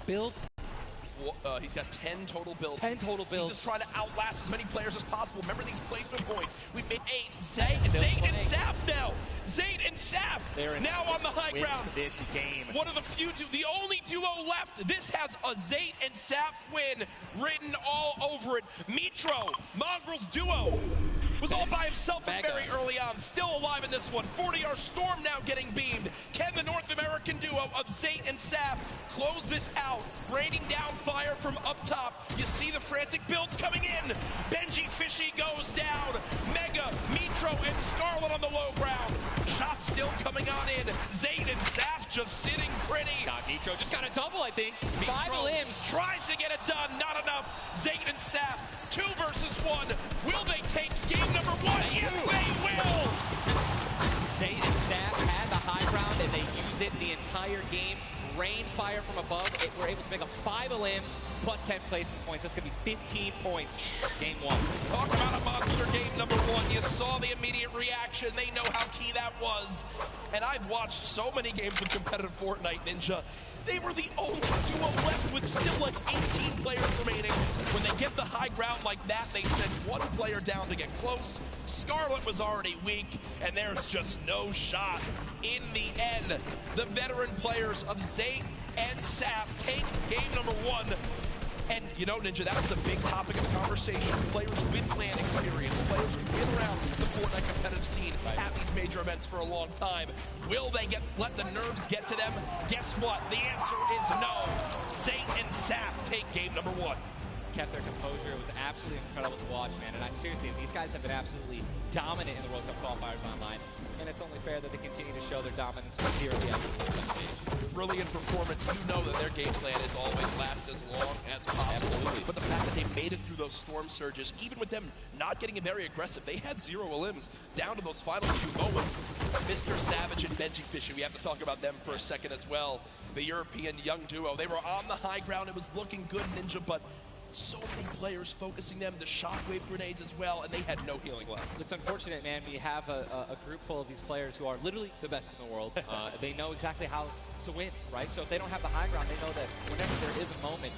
build? He's got 10 total builds. 10 total builds. He's just trying to outlast as many players as possible. Remember these placement points. We've made 8. Zayt and Saf now. Zayt and Saf now on the high ground. This game. One of the few, the only duo left. This has a Zayt and Saf win written all over it. Mitro, Mongrel's duo, was all by himself from very early on. Still alive in this one. 40R Storm now getting beamed. Can the North American duo of Zayt and Saf close this out? Raining down fire from up top. You see the frantic builds coming in. Benji Fishy goes down. Mega, Mitro, and Scarlet on the low ground. Shots still coming on in. Zayt and Saf just sitting pretty. Mitro just got a double, I think. Mitro 5 limbs. Tries to get it done. Not enough. Zayt and Saf, 2 versus 1. Will they take game number 1? Yes, they will. Zayt and Saf had the high ground, and they used it the entire game. Rain fire from above. We're able to make up 5 limbs plus 10 placement points. That's going to be 15 points. Game 1. Talk about a monster game number 1. You saw the immediate reaction. They know how key that was. And I've watched so many games of competitive Fortnite, Ninja. They were the only duo left with still like 18 players remaining. When they get the high ground like that, they send 1 player down to get close. Scarlet was already weak, and there's just no shot. In the end, the veteran players of Zayt and Saf take game number 1. And you know, Ninja, that was a big topic of conversation. Players with LAN experience, players who've been around the Fortnite competitive scene at these major events for a long time. Will they let the nerves get to them? Guess what? The answer is no. Zayt and Saf take game number 1. Kept their composure. It was absolutely incredible to watch, man. And seriously, these guys have been absolutely dominant in the World Cup qualifiers online. And it's only fair that they continue to show their dominance here at the stage. Brilliant performance. You know that their game plan is always last as long as possible. Absolutely. But the fact that they made it through those storm surges, even with them not getting very aggressive, they had 0 limbs down to those final 2 moments. Mr. Savage and Benji Fishy, we have to talk about them for a second as well. The European young duo. They were on the high ground. It was looking good, Ninja, but so many players focusing them, the shockwave grenades as well, and they had no healing left. It's unfortunate, man. We have a group full of these players who are literally the best in the world. They know exactly how to win, right? So if they don't have the high ground, they know that whenever there is a moment,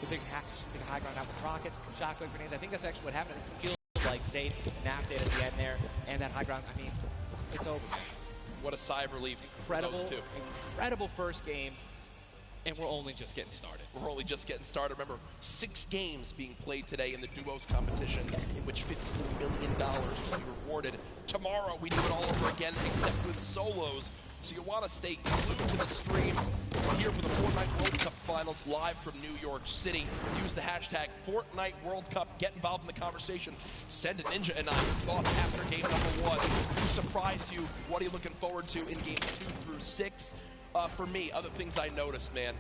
if they have to take a high ground out with rockets, shockwave grenades. I think that's actually what happened. It feels like Zayt napped it at the end there, and that high ground, I mean, it's over, man. What a sigh of relief. Incredible, for those 2. incredible first game. And we're only just getting started. We're only just getting started. Remember, 6 games being played today in the duos competition, in which $15 million will be rewarded. Tomorrow, we do it all over again, except with solos. So you want to stay glued to the streams. Here for the Fortnite World Cup Finals live from New York City. Use the hashtag Fortnite World Cup. Get involved in the conversation. Send a Ninja and I your thoughts after game number 1. Who surprised you? What are you looking forward to in games 2 through 6? For me, other things I noticed, man,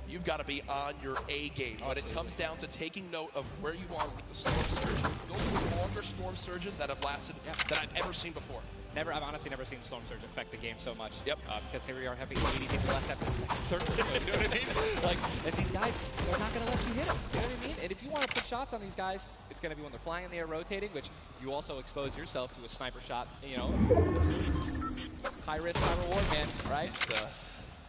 you've got to be on your A game. When it comes down to taking note of where you are with the storm surge, those are longer storm surges that have lasted that I've ever seen before. I've honestly never seen Storm Surge affect the game so much. Yep. Because here we are having 80 people left after the second surge. You know what I mean? Like, and these guys, they're not going to let you hit them. You know what I mean? And if you want to put shots on these guys, it's going to be when they're flying in the air rotating, which you also expose yourself to a sniper shot, you know. High risk, high reward, man, right?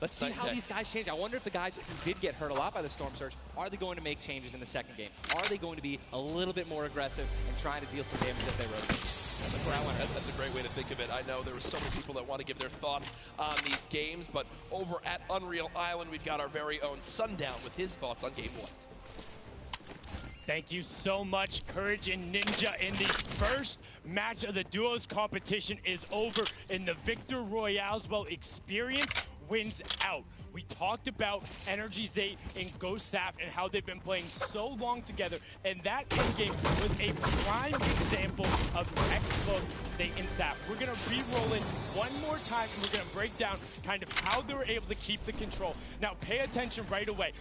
Let's see how these guys change. I wonder if the guys who did get hurt a lot by the Storm Surge, are they going to make changes in the second game? Are they going to be a little bit more aggressive and trying to deal some damage as they rotate? That's where I went. That's a great way to think of it. I know there were so many people that want to give their thoughts on these games, but over at Unreal Island, we've got our very own Sundown with his thoughts on Game 1. Thank you so much, Courage and Ninja. And the first match of the duos competition is over in the Victor Royales. Well, experience wins out. We talked about Energy Zayt and Ghost Saf and how they've been playing so long together, and that endgame was a prime example of X-Book Zayt and Saf. We're gonna re-roll it one more time, and we're gonna break down kind of how they were able to keep the control. Now, pay attention right away.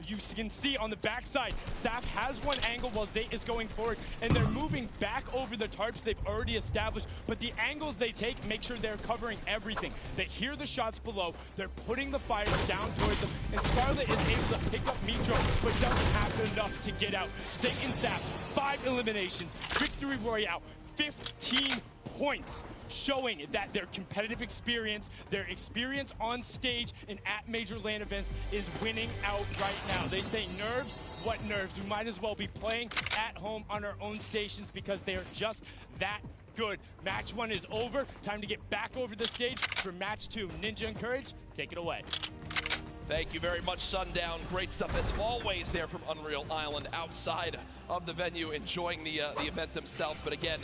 You can see on the backside, Saf has one angle while Zayt is going forward, and they're moving back over the tarps they've already established, but the angles they take make sure they're covering everything. They hear the shots below, they're putting the fires down towards them, and Scarlet is able to pick up Mitro, but doesn't have enough to get out. Zayt and Saf, 5 eliminations, victory royale, 15 points showing that their competitive experience, their experience on stage and at major LAN events is winning out right now. They say nerves, what nerves? We might as well be playing at home on our own stations because they are just that good. Match 1 is over. Time to get back over the stage for match 2. Ninja and Courage, take it away. Thank you very much, Sundown. Great stuff as always there from Unreal Island outside of the venue, enjoying the event themselves. But again,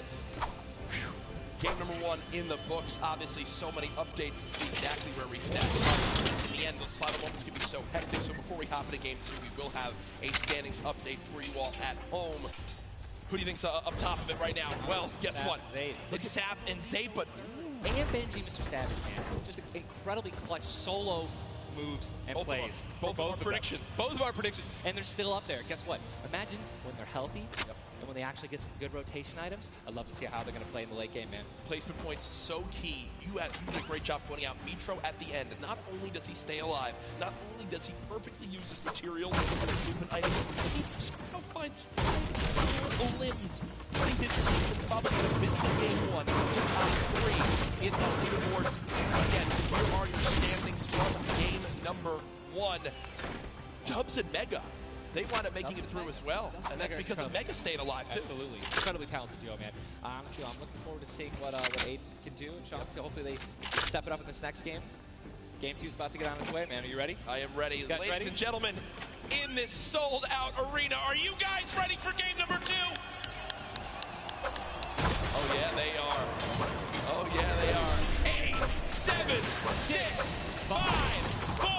game number 1 in the books. Obviously, so many updates to see exactly where we stack up. In the end, those final moments can be so hectic. So before we hop into game 2, we will have a standings update for you all at home. Who do you think's up top of it right now? Well, guess what? It's Sap and Zay, but... And Benji, Mr. Savage, man. Just incredibly clutch solo moves and plays. Both of our predictions. Both of our predictions. And they're still up there. Guess what? Imagine when they're healthy and when they actually get some good rotation items. I'd love to see how they're going to play in the late game, man. Placement points, so key. You did a great job pointing out Mitro at the end. Not only does he stay alive, not only does he perfectly use his materials and movement items, he somehow finds 5 limbs. Putting his team probably going to miss the game 1 to top 3 in the leaderboards. Again, here are your standings from game number 1. Dubs and Mega. They wind up making it through as well, and that's because of Mega staying alive, too. Absolutely. Incredibly talented duo, man. Honestly, I'm looking forward to seeing what Aiden can do, and Sean, hopefully they step it up in this next game. Game 2 is about to get on its way, man. Are you ready? I am ready. You guys Ladies ready? and gentlemen, in this sold-out arena, are you guys ready for game number 2? Oh, yeah, they are. Oh, yeah, they are. 8, 7, 6, 5, 4,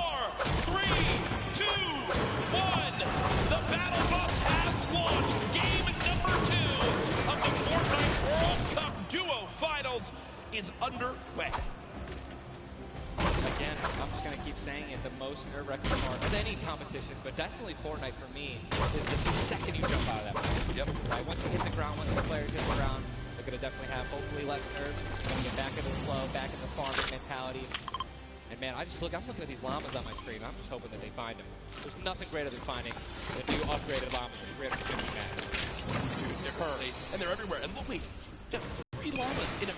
3, 2, 1. The battle bus has launched. Game number 2 of the Fortnite World Cup Duo Finals is underway. Again, I'm just going to keep saying it, the most nerve-wracking part of any competition, but definitely Fortnite for me, is the second you jump out of that place. Yep. Right, once you hit the ground, once the players hit the ground, they're going to definitely have hopefully less nerves, get back into the flow, back into the farming mentality. And man, I'm looking at these llamas on my screen. I'm just hoping that they find them. There's nothing greater than finding the new upgraded llamas with greater community max. Dude, they're perfect. And they're everywhere. And look, wait, we got 3 llamas in a...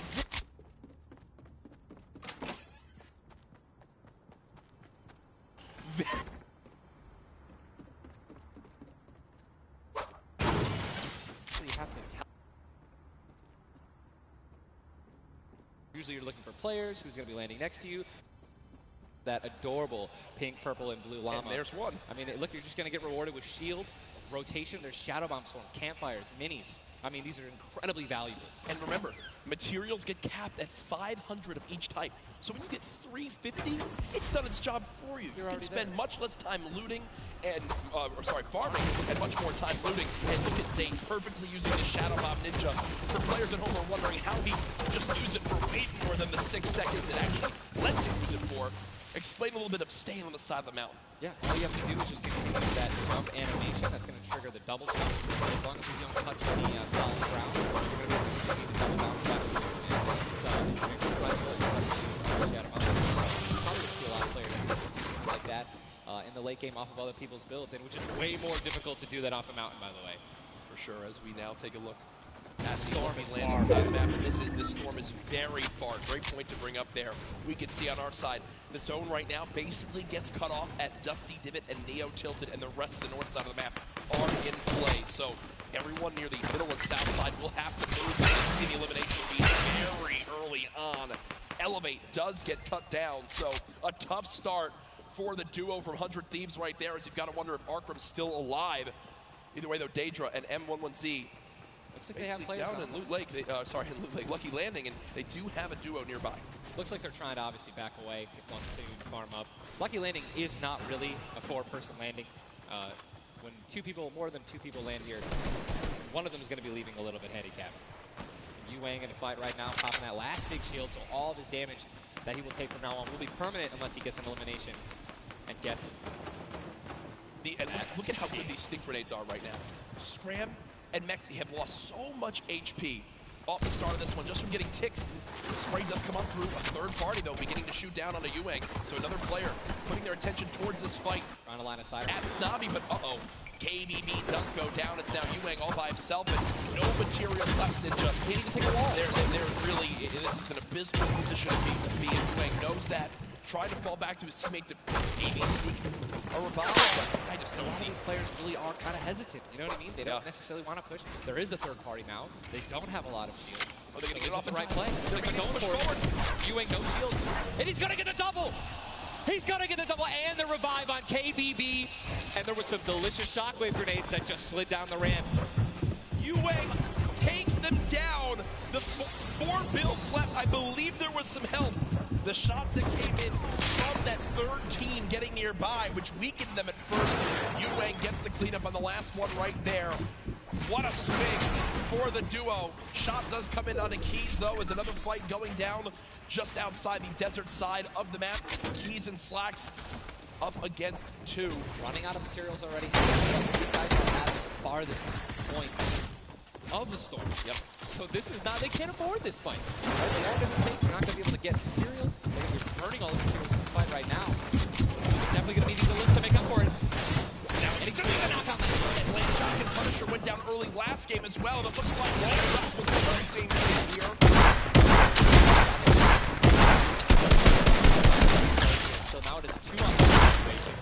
Usually you're looking for players, who's going to be landing next to you. That adorable pink, purple, and blue llama. And there's one. I mean, look, you're just going to get rewarded with shield, rotation, there's shadow bomb storm, campfires, minis. I mean, these are incredibly valuable. And remember, materials get capped at 500 of each type. So when you get 350, it's done its job for you. You can spend much less time looting and, farming, and much more time looting. And look at Zay perfectly using the Shadow Bomb Ninja. For players at home who are wondering how he just used it for way more than the 6 seconds it actually lets you use it for, explain a little bit of staying on the side of the mountain. Yeah, all you have to do is just continue that jump animation. That's going to trigger the double jump. As long as you don't touch any solid ground, you're going to be able to continue to double bounce back. It's incredible. Shadow Bomb. You probably see a lot of players like that in the late game off of other people's builds, and which is way more difficult to do that off a mountain, by the way. For sure, as we now take a look. As Storm is landing side of the map, and this Storm is very far. Great point to bring up there. We can see on our side, the zone right now basically gets cut off at Dusty Divot and Neo Tilted, and the rest of the north side of the map are in play. So everyone near the middle and south side will have to move in the elimination beat very early on. Elevate does get cut down, so a tough start for the duo from 100 Thieves right there, as you've got to wonder if Arkham's still alive. Either way, though, Daedra and M11Z looks like they have players down in Loot Lake, in Loot Lake, Lucky Landing, and they do have a duo nearby. Looks like they're trying to obviously back away, want to farm up. Lucky Landing is not really a 4-person landing. When more than two people land here, one of them is going to be leaving a little bit handicapped. Yuang in a fight right now, popping that last big shield, so all of his damage that he will take from now on will be permanent unless he gets an elimination and gets... And look at how good these stink grenades are right now. Scram and Mexi have lost so much HP off the start of this one, just from getting ticks. The spray does come up through. A third party, though, beginning to shoot down on a Ewing. So another player putting their attention towards this fight. Trying to line of sight. At Snobby, but uh-oh. KBB does go down. It's now Ewing all by himself, and no material left. Ninja. He didn't even take a wall. They're really, this is an abysmal position to be in. Ewing knows that. Tried to fall back to his teammate to maybe sneak a revive, but I just don't see. These players really are kind of hesitant. You know what I mean? They don't necessarily want to push. There is a third party now. They don't have a lot of shields. Are they going to get off the right play? They're going to push forward. Ewing, no shield. And he's going to get the double! He's going to get the double and the revive on KBB. And there was some delicious shockwave grenades that just slid down the ramp. Ewing takes them down. The 4 builds left. I believe there was some help. The shots that came in from that third team getting nearby, which weakened them at first. Ewing gets the cleanup on the last one right there. What a swing for the duo. Shot does come in on a Keys, though, as another fight going down just outside the desert side of the map. Keys and Slacks up against 2. Running out of materials already. These guys are at the farthest point of the storm. Yep. So this is not, they can't afford this fight. Right? The longer it takes, you're not going to be able to get materials. They're going to be burning all the materials in this fight right now. Definitely going to be needing to lift to make up for it. Now he's going to get a knock on that. Landshot and Punisher went down early last game as well, and it looks like Landshot was the same thing here. So now it is 2 on 1 situation.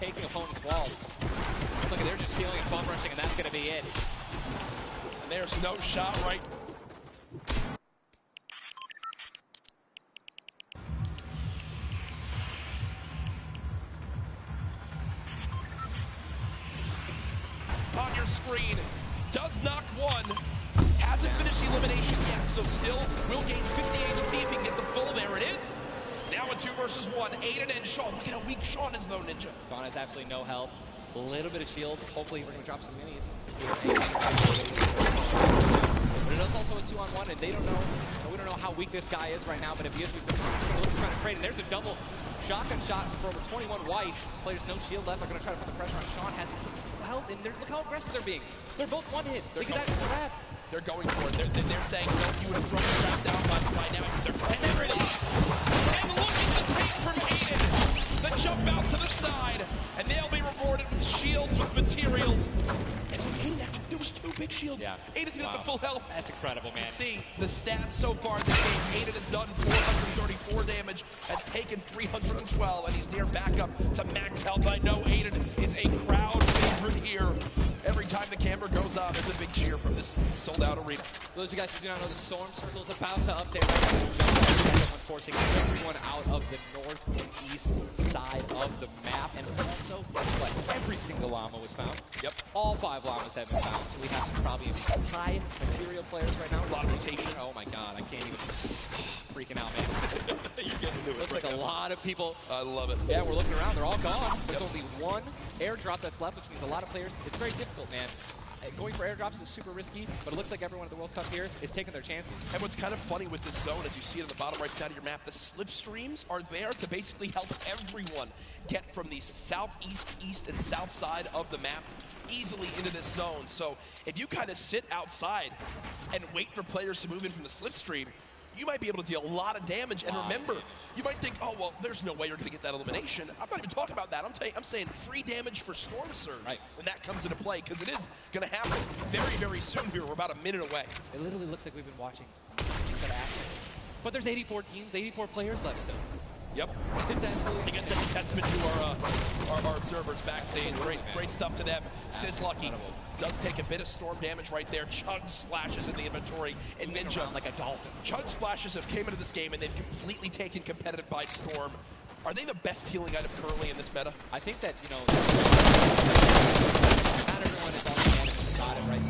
Taking opponents' walls. Look at, they're just healing and bomb rushing, and that's going to be it. And there's no shot right. On your screen, does knock 1. Hasn't finished elimination yet, so still will gain 50 HP if he can get the full. There it is. Now a 2 versus 1. Aiden and Sean. Look at how weak Sean is, though, Ninja. Sean has absolutely no health. A little bit of shield. Hopefully we're going to drop some minis. But it is also a 2-on-1, and they don't know. We don't know how weak this guy is right now. But if he is, we're trying to trade. And there's a double shotgun shot for over 21 white. Players no shield left. Are going to try to put the pressure on. Sean has health, and look how aggressive they're being. They're both one hit. They could actually grab. They're going for it. They're saying, no, you would have thrown the trap down by now. And there it is. And look at the take from Aiden. The jump out to the side. And they'll be rewarded with shields, with materials. And Aiden, actually, there was 2 big shields. Yeah. Aiden's got the full health. That's incredible, man. See the stats so far in this game. Aiden has done 434 damage, has taken 312, and he's near back up to max health. I know Aiden is a crowd favorite here. Every time the camera goes there's a big cheer from this sold-out arena. For those of you guys who do not know, the storm circle is about to update right now. Everyone forcing everyone out of the north and east side of the map, and also like every single llama was found. Yep. All 5 llamas have been found, so we have some probably high material players right now. A lot of rotation. Oh my god, I can't even freaking out, man. You're getting into it. Looks like a lot of people. I love it. Yeah, we're looking around. They're all gone. There's only one airdrop that's left, which means a lot of players. It's very difficult, man. Going for airdrops is super risky, but it looks like everyone at the World Cup here is taking their chances. And what's kind of funny with this zone, as you see it on the bottom right side of your map, the slipstreams are there to basically help everyone get from the southeast, east, and south side of the map easily into this zone. So if you kind of sit outside and wait for players to move in from the slipstream, you might be able to deal a lot of damage. And remember, you might think, oh, well, there's no way you're going to get that elimination. I'm not even talking about that. I'm saying free damage for Storm Surge when that comes into play, because it is going to happen very, very soon here. We're about a minute away. It literally looks like we've been watching that action. But there's 84 teams, 84 players left still. Yep. I guess that's a testament to our observers backstage. Great stuff to them. Sizzlucky does take a bit of storm damage right there. Chug splashes in the inventory. And Ninja, like a dolphin. Chug splashes have came into this game and they've completely taken competitive by storm. Are they the best healing item currently in this meta? I think that, you know, not everyone is on the hand and got it, right?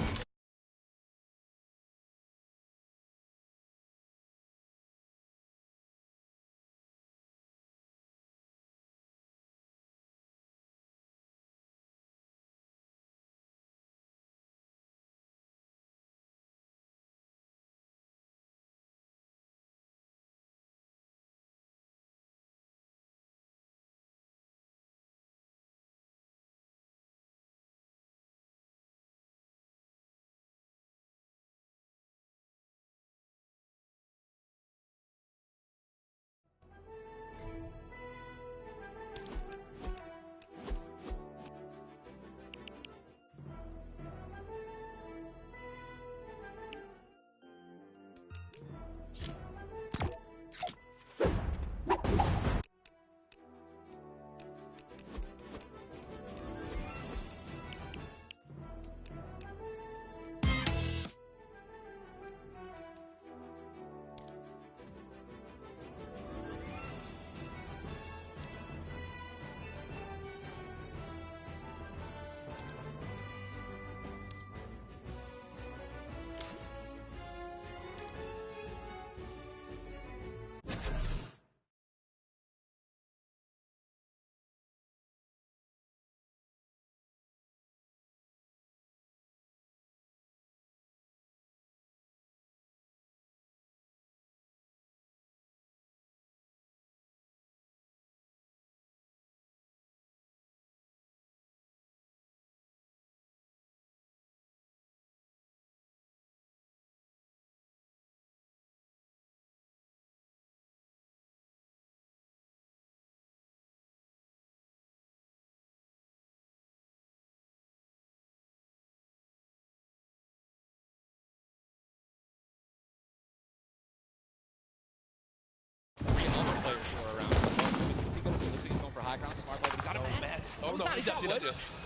High ground, smart play, but he's got him mad. Oh no, he does.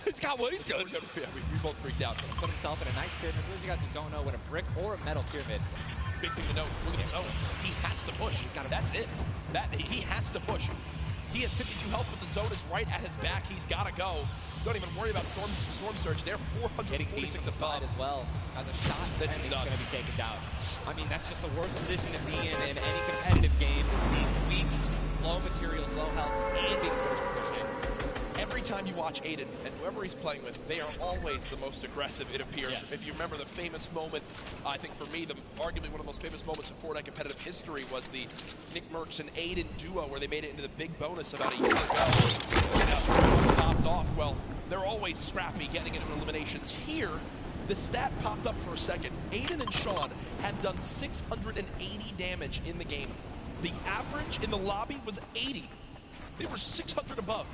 He's got wood, he's good. Yeah, we both freaked out. Put himself in a nice pyramid. For those of you guys who don't know what a brick or a metal pyramid. Big thing to note, look at his own. He has to push. That's it. He has to push. He has 52 health, but the zone is right at his back. He's got to go. Don't even worry about Storm Surge. They're 446 aside as well. As a shot, this is going to be taken down. I mean, that's just the worst position to be in any competitive game. Being weak, low materials, low health, and being forced to push in. Every time you watch Aiden and whoever he's playing with, they are always the most aggressive, it appears. Yes. If you remember the famous moment, I think for me, arguably one of the most famous moments in Fortnite competitive history was the Nick Merckx and Aiden duo where they made it into the big bonus about a year ago. And now stopped off. Well, they're always scrappy getting into eliminations. Here, the stat popped up for a second. Aiden and Sean had done 680 damage in the game. The average in the lobby was 80. They were 600 above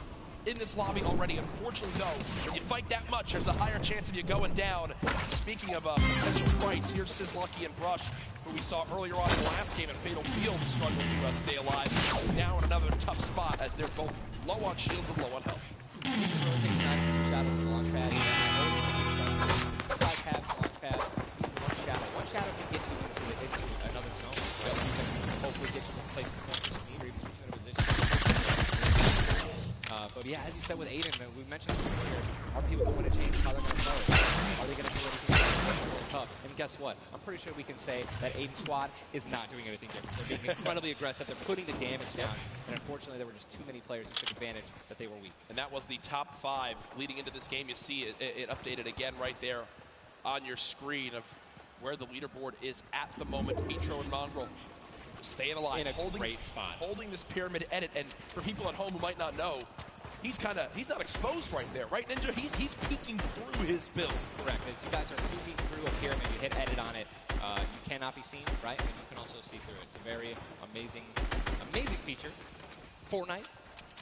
in this lobby already. Unfortunately, though, when you fight that much, there's a higher chance of you going down. Speaking of potential fights, here's Sizzlucky and Brush, who we saw earlier on in the last game at Fatal Field, struggle to stay alive. Now in another tough spot as they're both low on shields and low on health. Just a rotation out of Shadow from the launch pad. with Aiden, we mentioned this earlier, are people going to change how they're going to play it? Are they going to do anything different? And guess what? I'm pretty sure we can say that Aiden's squad is not doing anything different. They're being incredibly aggressive. They're putting the damage down. And unfortunately, there were just too many players who took advantage that they were weak. And that was the top 5 leading into this game. You see it updated again right there on your screen of where the leaderboard is at the moment. Petro and Mongrel staying alive, in a great spot, holding this pyramid edit. And for people at home who might not know, he's not exposed right there, right, Ninja? He's peeking through his build. Correct. As you guys are peeking through a pyramid, you hit edit on it. You cannot be seen, right? And you can also see through it. It's a very amazing feature. Fortnite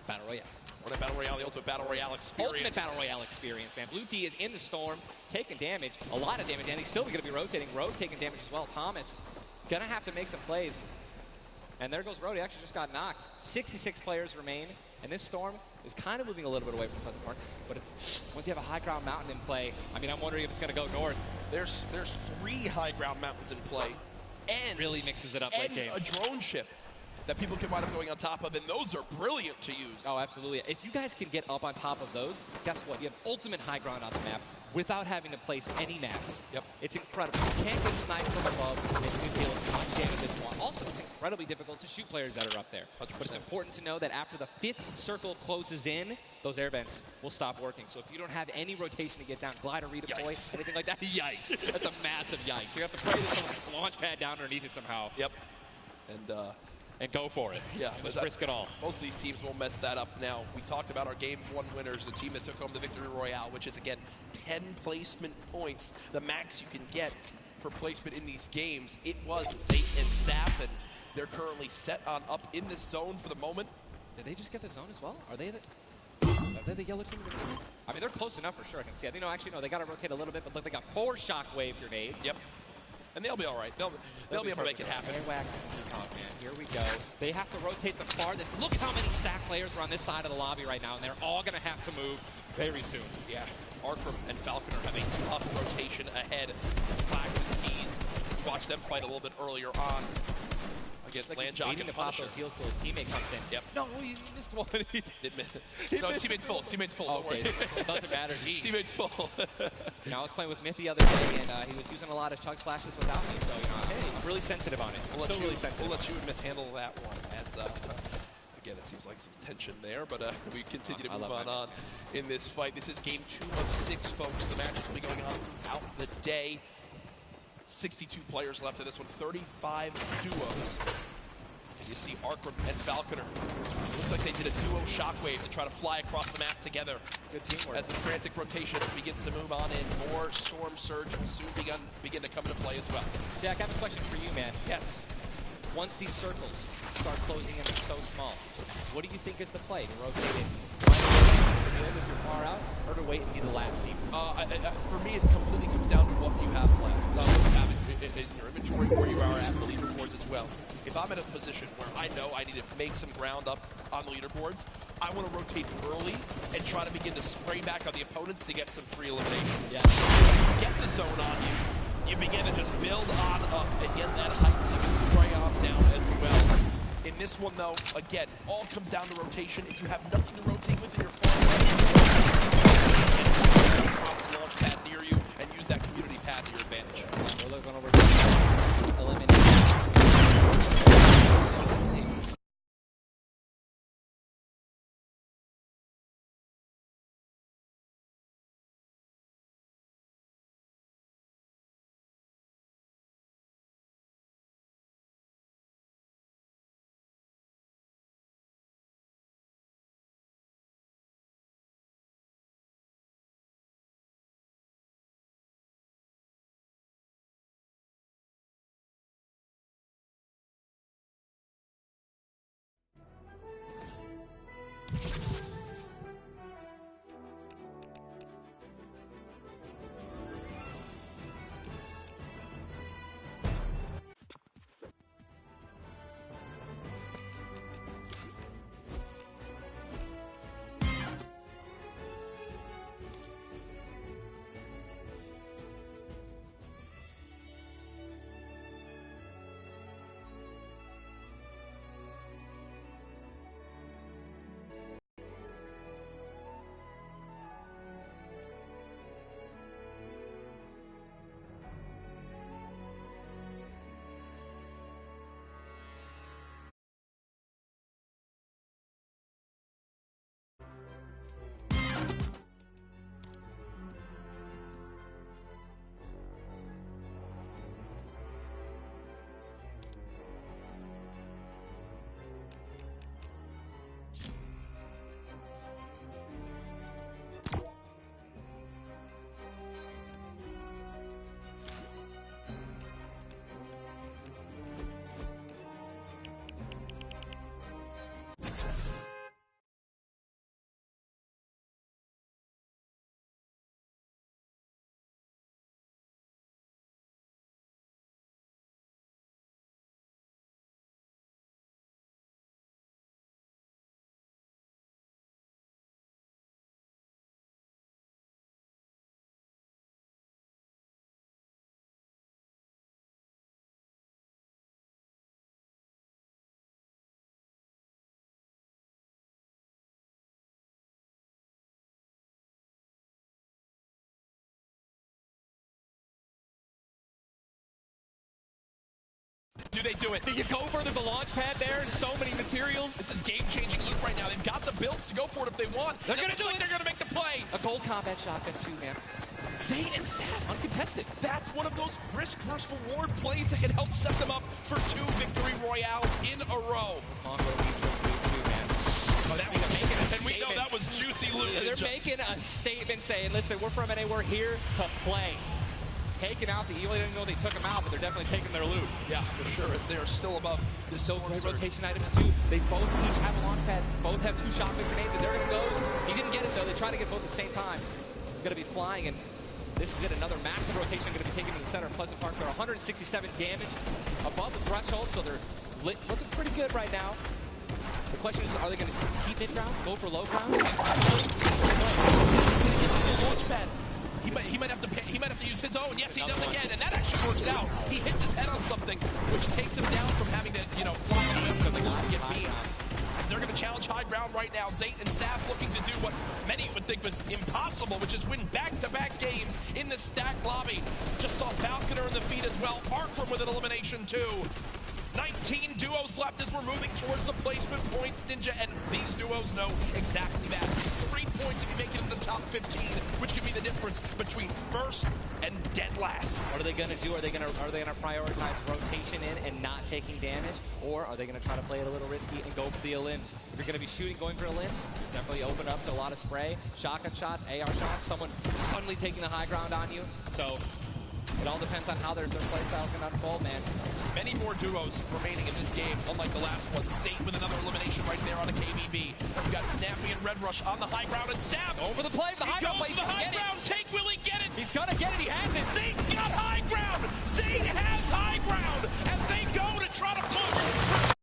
Battle Royale. Fortnite Battle Royale, the ultimate Battle Royale experience. Ultimate Battle Royale experience, man. Blue T is in the storm, taking damage, a lot of damage, and he's still going to be rotating. Road taking damage as well. Thomas going to have to make some plays. And there goes Road. He actually just got knocked. 66 players remain, and this storm is kind of moving a little bit away from Pleasant Park. But it's once you have a high ground mountain in play, I mean, I'm wondering if it's going to go north. There's 3 high ground mountains in play, and really mixes it up late game. A drone ship that people can wind up going on top of, and those are brilliant to use. Oh, absolutely. If you guys can get up on top of those, guess what? You have ultimate high ground on the map without having to place any mats. Yep. It's incredible. You can't get sniped from above and you deal much damage this one. Also, it's incredibly difficult to shoot players that are up there. 100%. But it's important to know that after the 5th circle closes in, those air vents will stop working. So if you don't have any rotation to get down, glide or redeploy, anything like that, yikes. That's a massive yikes. You have to pray that someone gets a launch pad down underneath it somehow. Yep. And go for it. Yeah, just risk it all. Most of these teams will mess that up. Now, we talked about our Game 1 winners, the team that took home the Victory Royale, which is, again, 10 placement points, the max you can get for placement in these games. It was E.c.t and Sap, and they're currently set on up in this zone for the moment. Did they just get the zone as well? Are they the yellow team? I mean, they're close enough for sure, I can see. I think, no, actually, no, they got to rotate a little bit, but look, they got 4 shockwave grenades. Yep. And they'll be all right. They'll be able to make it happen. Man, here we go. They have to rotate the farthest. Look at how many stack players are on this side of the lobby right now, and they're all going to have to move very soon. Yeah. Arkram and Falconer have a tough rotation ahead. Slacks and Keys. Watch them fight a little bit earlier on against Landjock and to pop those heals till his teammate comes in. Yep. No, he missed one. Did miss. No, teammate's full. Teammate's full. Okay. It doesn't matter. Geez. Teammate's full. I was playing with Myth the other day, and he was using a lot of chug splashes without me, so I'm really sensitive on it. We'll let you and Myth handle that one. As again, it seems like some tension there, but we continue to move on in this fight. This is game 2 of 6, folks. The matches will be going on throughout the day. 62 players left in this one, 35 duos. And you see Arkram and Falconer. Looks like they did a duo shockwave to try to fly across the map together. Good teamwork. As the frantic rotation begins to move on in, more Storm Surge will soon begin to come into play as well. Jack, I have a question for you, man. Yes. Once these circles start closing in so small, what do you think is the play? To rotate it right if you're far out, or to wait and be the last team? For me, it completely comes down to what you have left. What you have in your inventory, where you are at the leaderboards as well. If I'm in a position where I know I need to make some ground up on the leaderboards, I want to rotate early and try to begin to spray back on the opponents to get some free eliminations. Yeah. Get the zone on you. You begin to just build on up and get that height so you can spray off down as well. In this one, though, again, all comes down to rotation. If you have nothing to rotate with in your far away, launch pad near you and use that community pad to your advantage. We're looking over eliminate. do they do it? Do you go for the launch pad there and so many materials? This is game-changing loot right now. They've got the builds to go for it if they want. They're going to do it. They're going to make the play. A gold combat shotgun too, man. Zane and Saf, Uncontested. that's one of those risk versus reward plays that can help set them up for 2 victory royales in a row. Mongo needs too, man. Oh, that was making it, and we know that was juicy loot. They're making a statement saying, listen, we're from NA, we're here to play. Taking out the Evil, I didn't know they took them out, but they're definitely taking their loot. Yeah, for sure, as they are still above the So storm great surge. rotation items too. They both each have a launch pad, both have 2 shotgun grenades, and there it goes. He didn't get it though, they try to get both at the same time. He's gonna be flying, and this is it, another massive rotation gonna be taken to the center of Pleasant Park. They're 167 damage above the threshold, so they're looking pretty good right now. The question is, are they gonna keep mid-ground, go for low ground? Launch pad. He might have to use his own. Yes, he does again, and that actually works out. He hits his head on something, which takes him down from having to, fly away from the get beat. As they're going to challenge high ground right now. Zayt and Saf looking to do what many would think was impossible, which is win back-to-back games in the stacked lobby. Just saw Falconer in the feed as well. Arkram with an elimination too. 19 duos left as we're moving towards the placement points, Ninja, and these duos know exactly that. 3 points if you make it into the top 15, which could be the difference between first and dead last. What are they gonna do? Are they gonna prioritize rotation in and not taking damage, or are they gonna try to play it a little risky and go for the limbs? If you're gonna be shooting, going for the limbs, definitely open up to a lot of spray, shotgun shots, AR shots, someone suddenly taking the high ground on you. So it all depends on how their playstyle is going to unfold, man. Many more duos remaining in this game, unlike the last one. Zayt with another elimination right there on a KBB. We've got Snappy and Red Rush on the high ground, and Saf Over the play, the high ground play. He goes to the high ground. Take, will he get it? He's going to get it. He has it. Zayt's got high ground. Zayt has high ground as they go to try to push.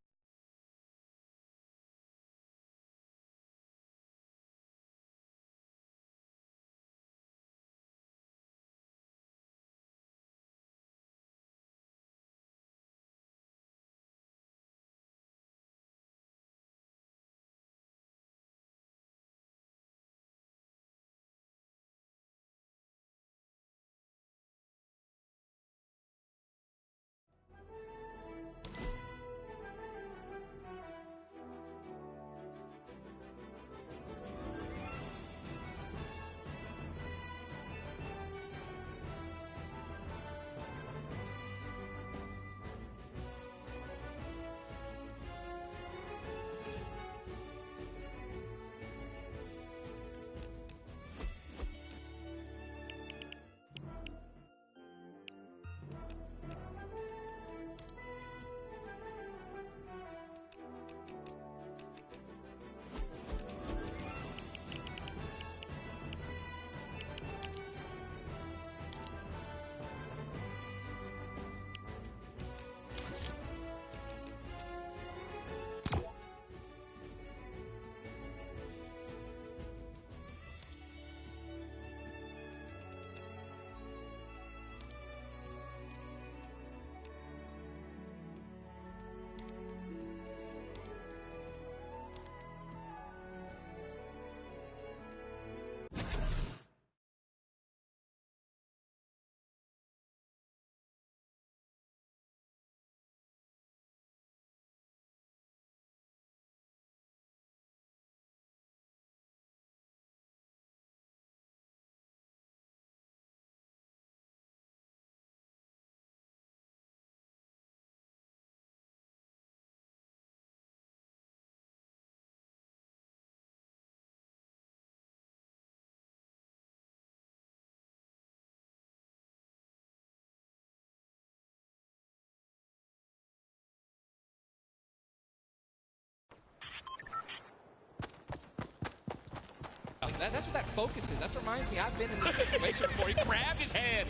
That's what that focus is. That reminds me, I've been in this situation before. He grabbed his hand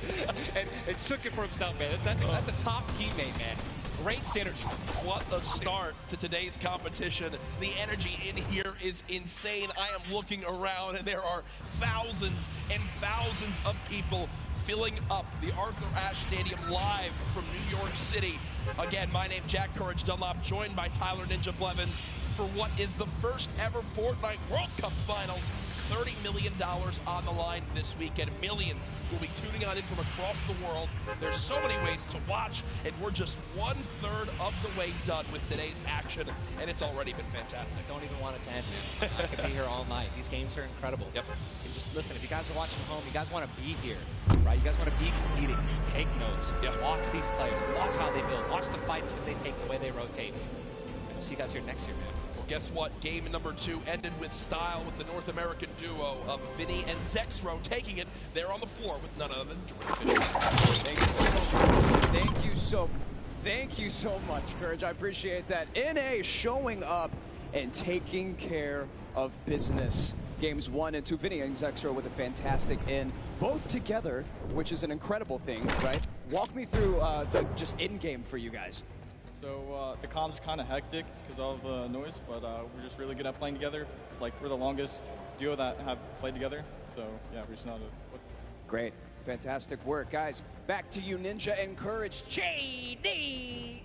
and took it for himself, man. That's a top teammate, man. Great synergy. What a start to today's competition. The energy in here is insane. I am looking around and there are thousands and thousands of people filling up the Arthur Ashe Stadium live from New York City. Again, my name Jack Courage Dunlop, joined by Tyler Ninja Blevins for what is the first ever Fortnite World Cup Finals. $30 million on the line this weekend. Millions will be tuning on in from across the world. There's so many ways to watch, and we're just 1/3 of the way done with today's action, and it's already been fantastic. I don't even want it to end, man. I could be here all night. These games are incredible. Yep. And just listen, if you guys are watching at home, you guys want to be here, right? You guys want to be competing. Take notes. Yep. Watch these players. Watch how they build. Watch the fights that they take, the way they rotate. We'll see you guys here next year, man. Well, guess what? Game number 2 ended with style with the North American duo of Vinny and Zexro taking it there on the floor with none other than Jordan Fisher. Thank you so much, Courage. I appreciate that. NA showing up and taking care of business. Games 1 and 2, Vinny and Zexro with a fantastic in, both together, which is an incredible thing, right? Walk me through the just in-game for you guys. So the comp's kind of hectic because of all the noise, but we're just really good at playing together. Like, we're the longest duo that have played together. So yeah, we just know how to. Great. Fantastic work, guys. Back to you, Ninja and Courage. JD!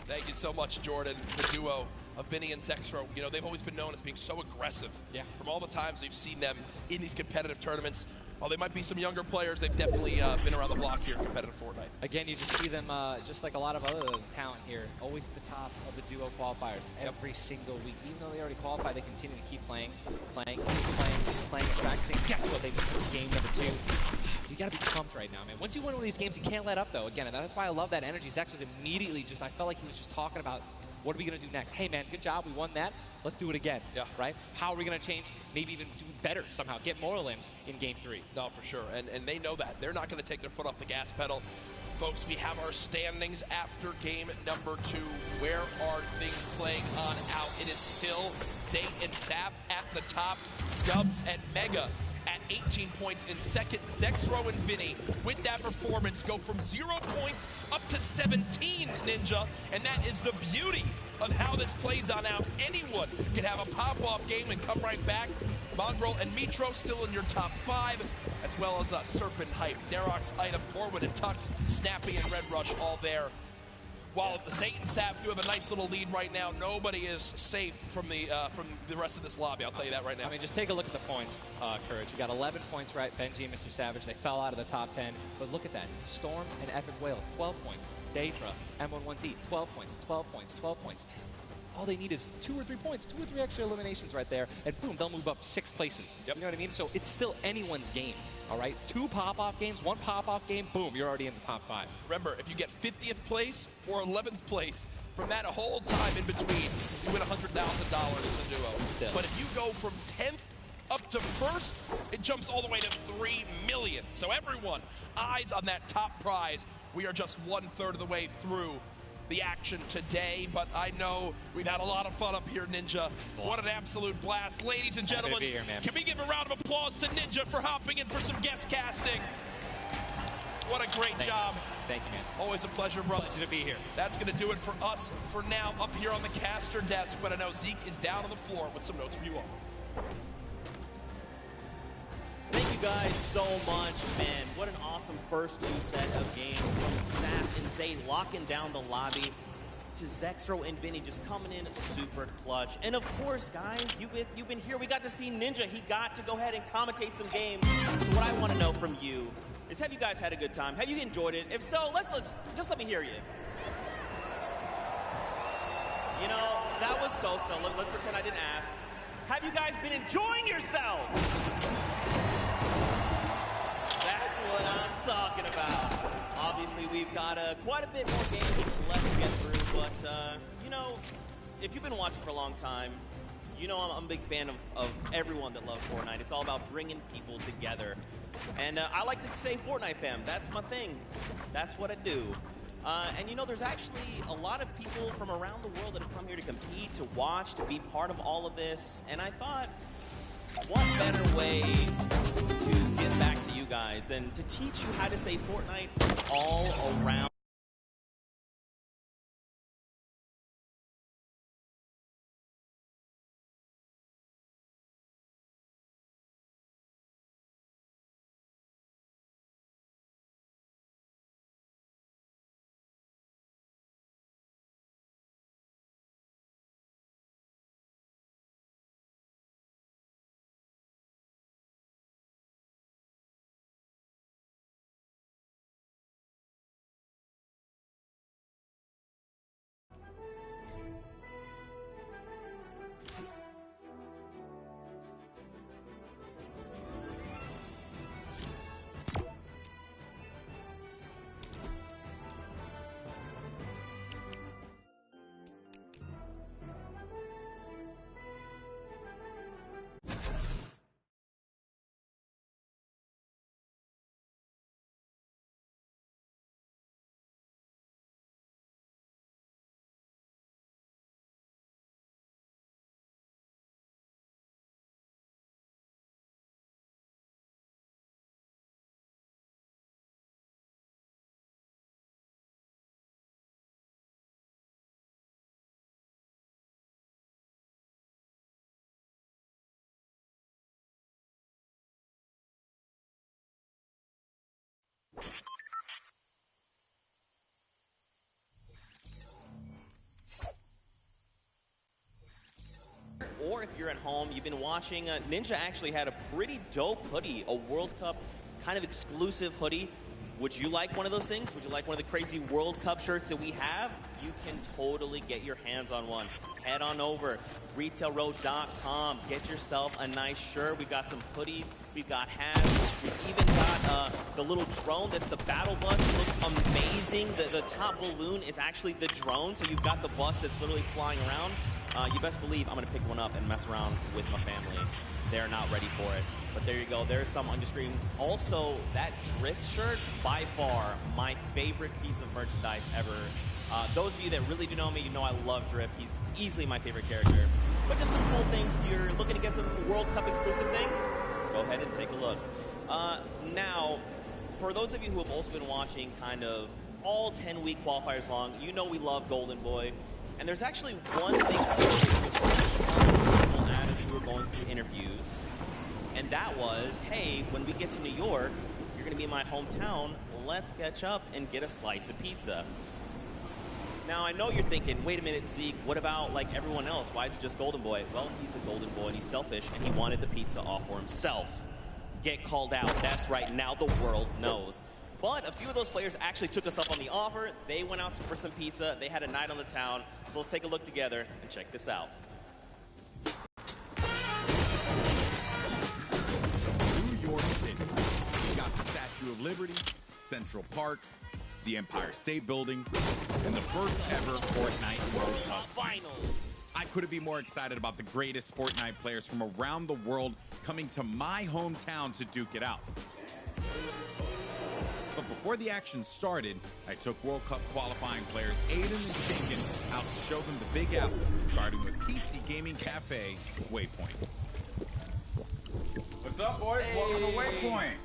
Thank you so much, Jordan. The duo of Vinny and Zexro, you know, they've always been known as being so aggressive. Yeah. From all the times we've seen them in these competitive tournaments. While they might be some younger players, they've definitely been around the block here in competitive Fortnite. Again, you just see them, just like a lot of other talent here, always at the top of the duo qualifiers every single week. Even though they already qualified, they continue to keep playing, and practicing. Guess what? They just won game number 2. You gotta be pumped right now, man. Once you win one of these games, you can't let up, though. Again, and that's why I love that energy. Zex was immediately just, I felt like he was just talking about, what are we gonna do next? Hey, man, good job. We won that. Let's do it again. Yeah. Right? How are we gonna change? Maybe even do better somehow. Get more limbs in game 3. No, for sure. And they know that. They're not going to take their foot off the gas pedal. Folks, we have our standings after game number 2. Where are things playing on out? It is still Zay and Sap at the top. Dubs and Mega at 18 points in second. Zexro and Vinny, with that performance, go from 0 points up to 17, Ninja. And that is the beauty of how this plays on out. Anyone can have a pop-off game and come right back. Mongrel and Mitro still in your top 5, as well as Serpent Hype, Darox, Item, Corwin, and Tux, Snappy, and Red Rush all there. While the Zay and Sap do have a nice little lead right now, nobody is safe from the rest of this lobby, I'll tell you that right now. I mean, just take a look at the points, Courage. You got 11 points, right? Benji and Mr. Savage, they fell out of the top 10. But look at that. Storm and Epic Whale, 12 points. Daedra, M11Z, 12 points, 12 points, 12 points. All they need is 2 or 3 points, 2 or 3 extra eliminations right there, and boom, they'll move up 6 places. Yep. You know what I mean? So it's still anyone's game, all right? 2 pop-off games, 1 pop-off game, boom, you're already in the top 5. Remember, if you get 50th place or 11th place, from that whole time in between, you win $100,000 as a duo. Still. But if you go from 10th up to 1st, it jumps all the way to $3 million. So everyone, eyes on that top prize. We are just 1/3 of the way through the action today, but I know we've had a lot of fun up here, Ninja. What an absolute blast. Ladies and gentlemen, here, can we give a round of applause to Ninja for hopping in for some guest casting? What a great job. Thank you, man. Always a pleasure, brother. Pleasure to be here. That's going to do it for us for now up here on the caster desk, but I know Zeke is down on the floor with some notes for you all. Thank you guys so much, man. What an awesome first 2 set of games from Sap and Zay locking down the lobby to Zexro and Vinny just coming in super clutch. And of course, guys, you've been here. We got to see Ninja. He got to go ahead and commentate some games. So what I want to know from you is, have you guys had a good time? Have you enjoyed it? If so, let's just let me hear you. You know, that was so-so. Let's pretend I didn't ask. Have you guys been enjoying yourselves? That's what I'm talking about. Obviously, we've got quite a bit more games left to get through, but, you know, if you've been watching for a long time, you know I'm a big fan of everyone that loves Fortnite. It's all about bringing people together. And I like to say Fortnite fam, that's my thing. That's what I do. And you know, there's actually a lot of people from around the world that have come here to compete, to watch, to be part of all of this. And I thought, what better way to get back to you guys than to teach you how to say Fortnite from all around or if you're at home, you've been watching, Ninja actually had a pretty dope hoodie, a World Cup kind of exclusive hoodie. Would you like one of those things? Would you like one of the crazy World Cup shirts that we have? You can totally get your hands on one. Head on over, retailroad.com. Get yourself a nice shirt. We've got some hoodies. We've got hats. We've even got the little drone that's the battle bus. It looks amazing. The top balloon is actually the drone, so you've got the bus that's literally flying around. You best believe I'm going to pick one up and mess around with my family. They're not ready for it. But there you go. There's some on your screen. Also, that Drift shirt, by far, my favorite piece of merchandise ever. Those of you that really do know me, you know I love Drift. He's easily my favorite character. But just some cool things. If you're looking to get some World Cup exclusive thing, go ahead and take a look. Now, for those of you who have also been watching kind of all 10-week qualifiers long, you know we love Golden Boy. And there's actually one thing as we were going through interviews. And that was, hey, when we get to New York, you're going to be in my hometown. Let's catch up and get a slice of pizza. Now, I know you're thinking, wait a minute, Zeke, what about like everyone else? Why is it just Golden Boy? Well, he's a Golden Boy and he's selfish and he wanted the pizza all for himself. Get called out. That's right. Now the world knows. But a few of those players actually took us up on the offer. They went out for some pizza. They had a night on the town. So let's take a look together and check this out. New York City. We got the Statue of Liberty, Central Park, the Empire State Building, and the first ever Fortnite World Cup Finals. I couldn't be more excited about the greatest Fortnite players from around the world coming to my hometown to duke it out. But before the action started, I took World Cup qualifying players Aiden and Shinken out to show them the Big Apple, starting with PC Gaming Cafe, Waypoint. What's up, boys? Hey. Welcome to Waypoint.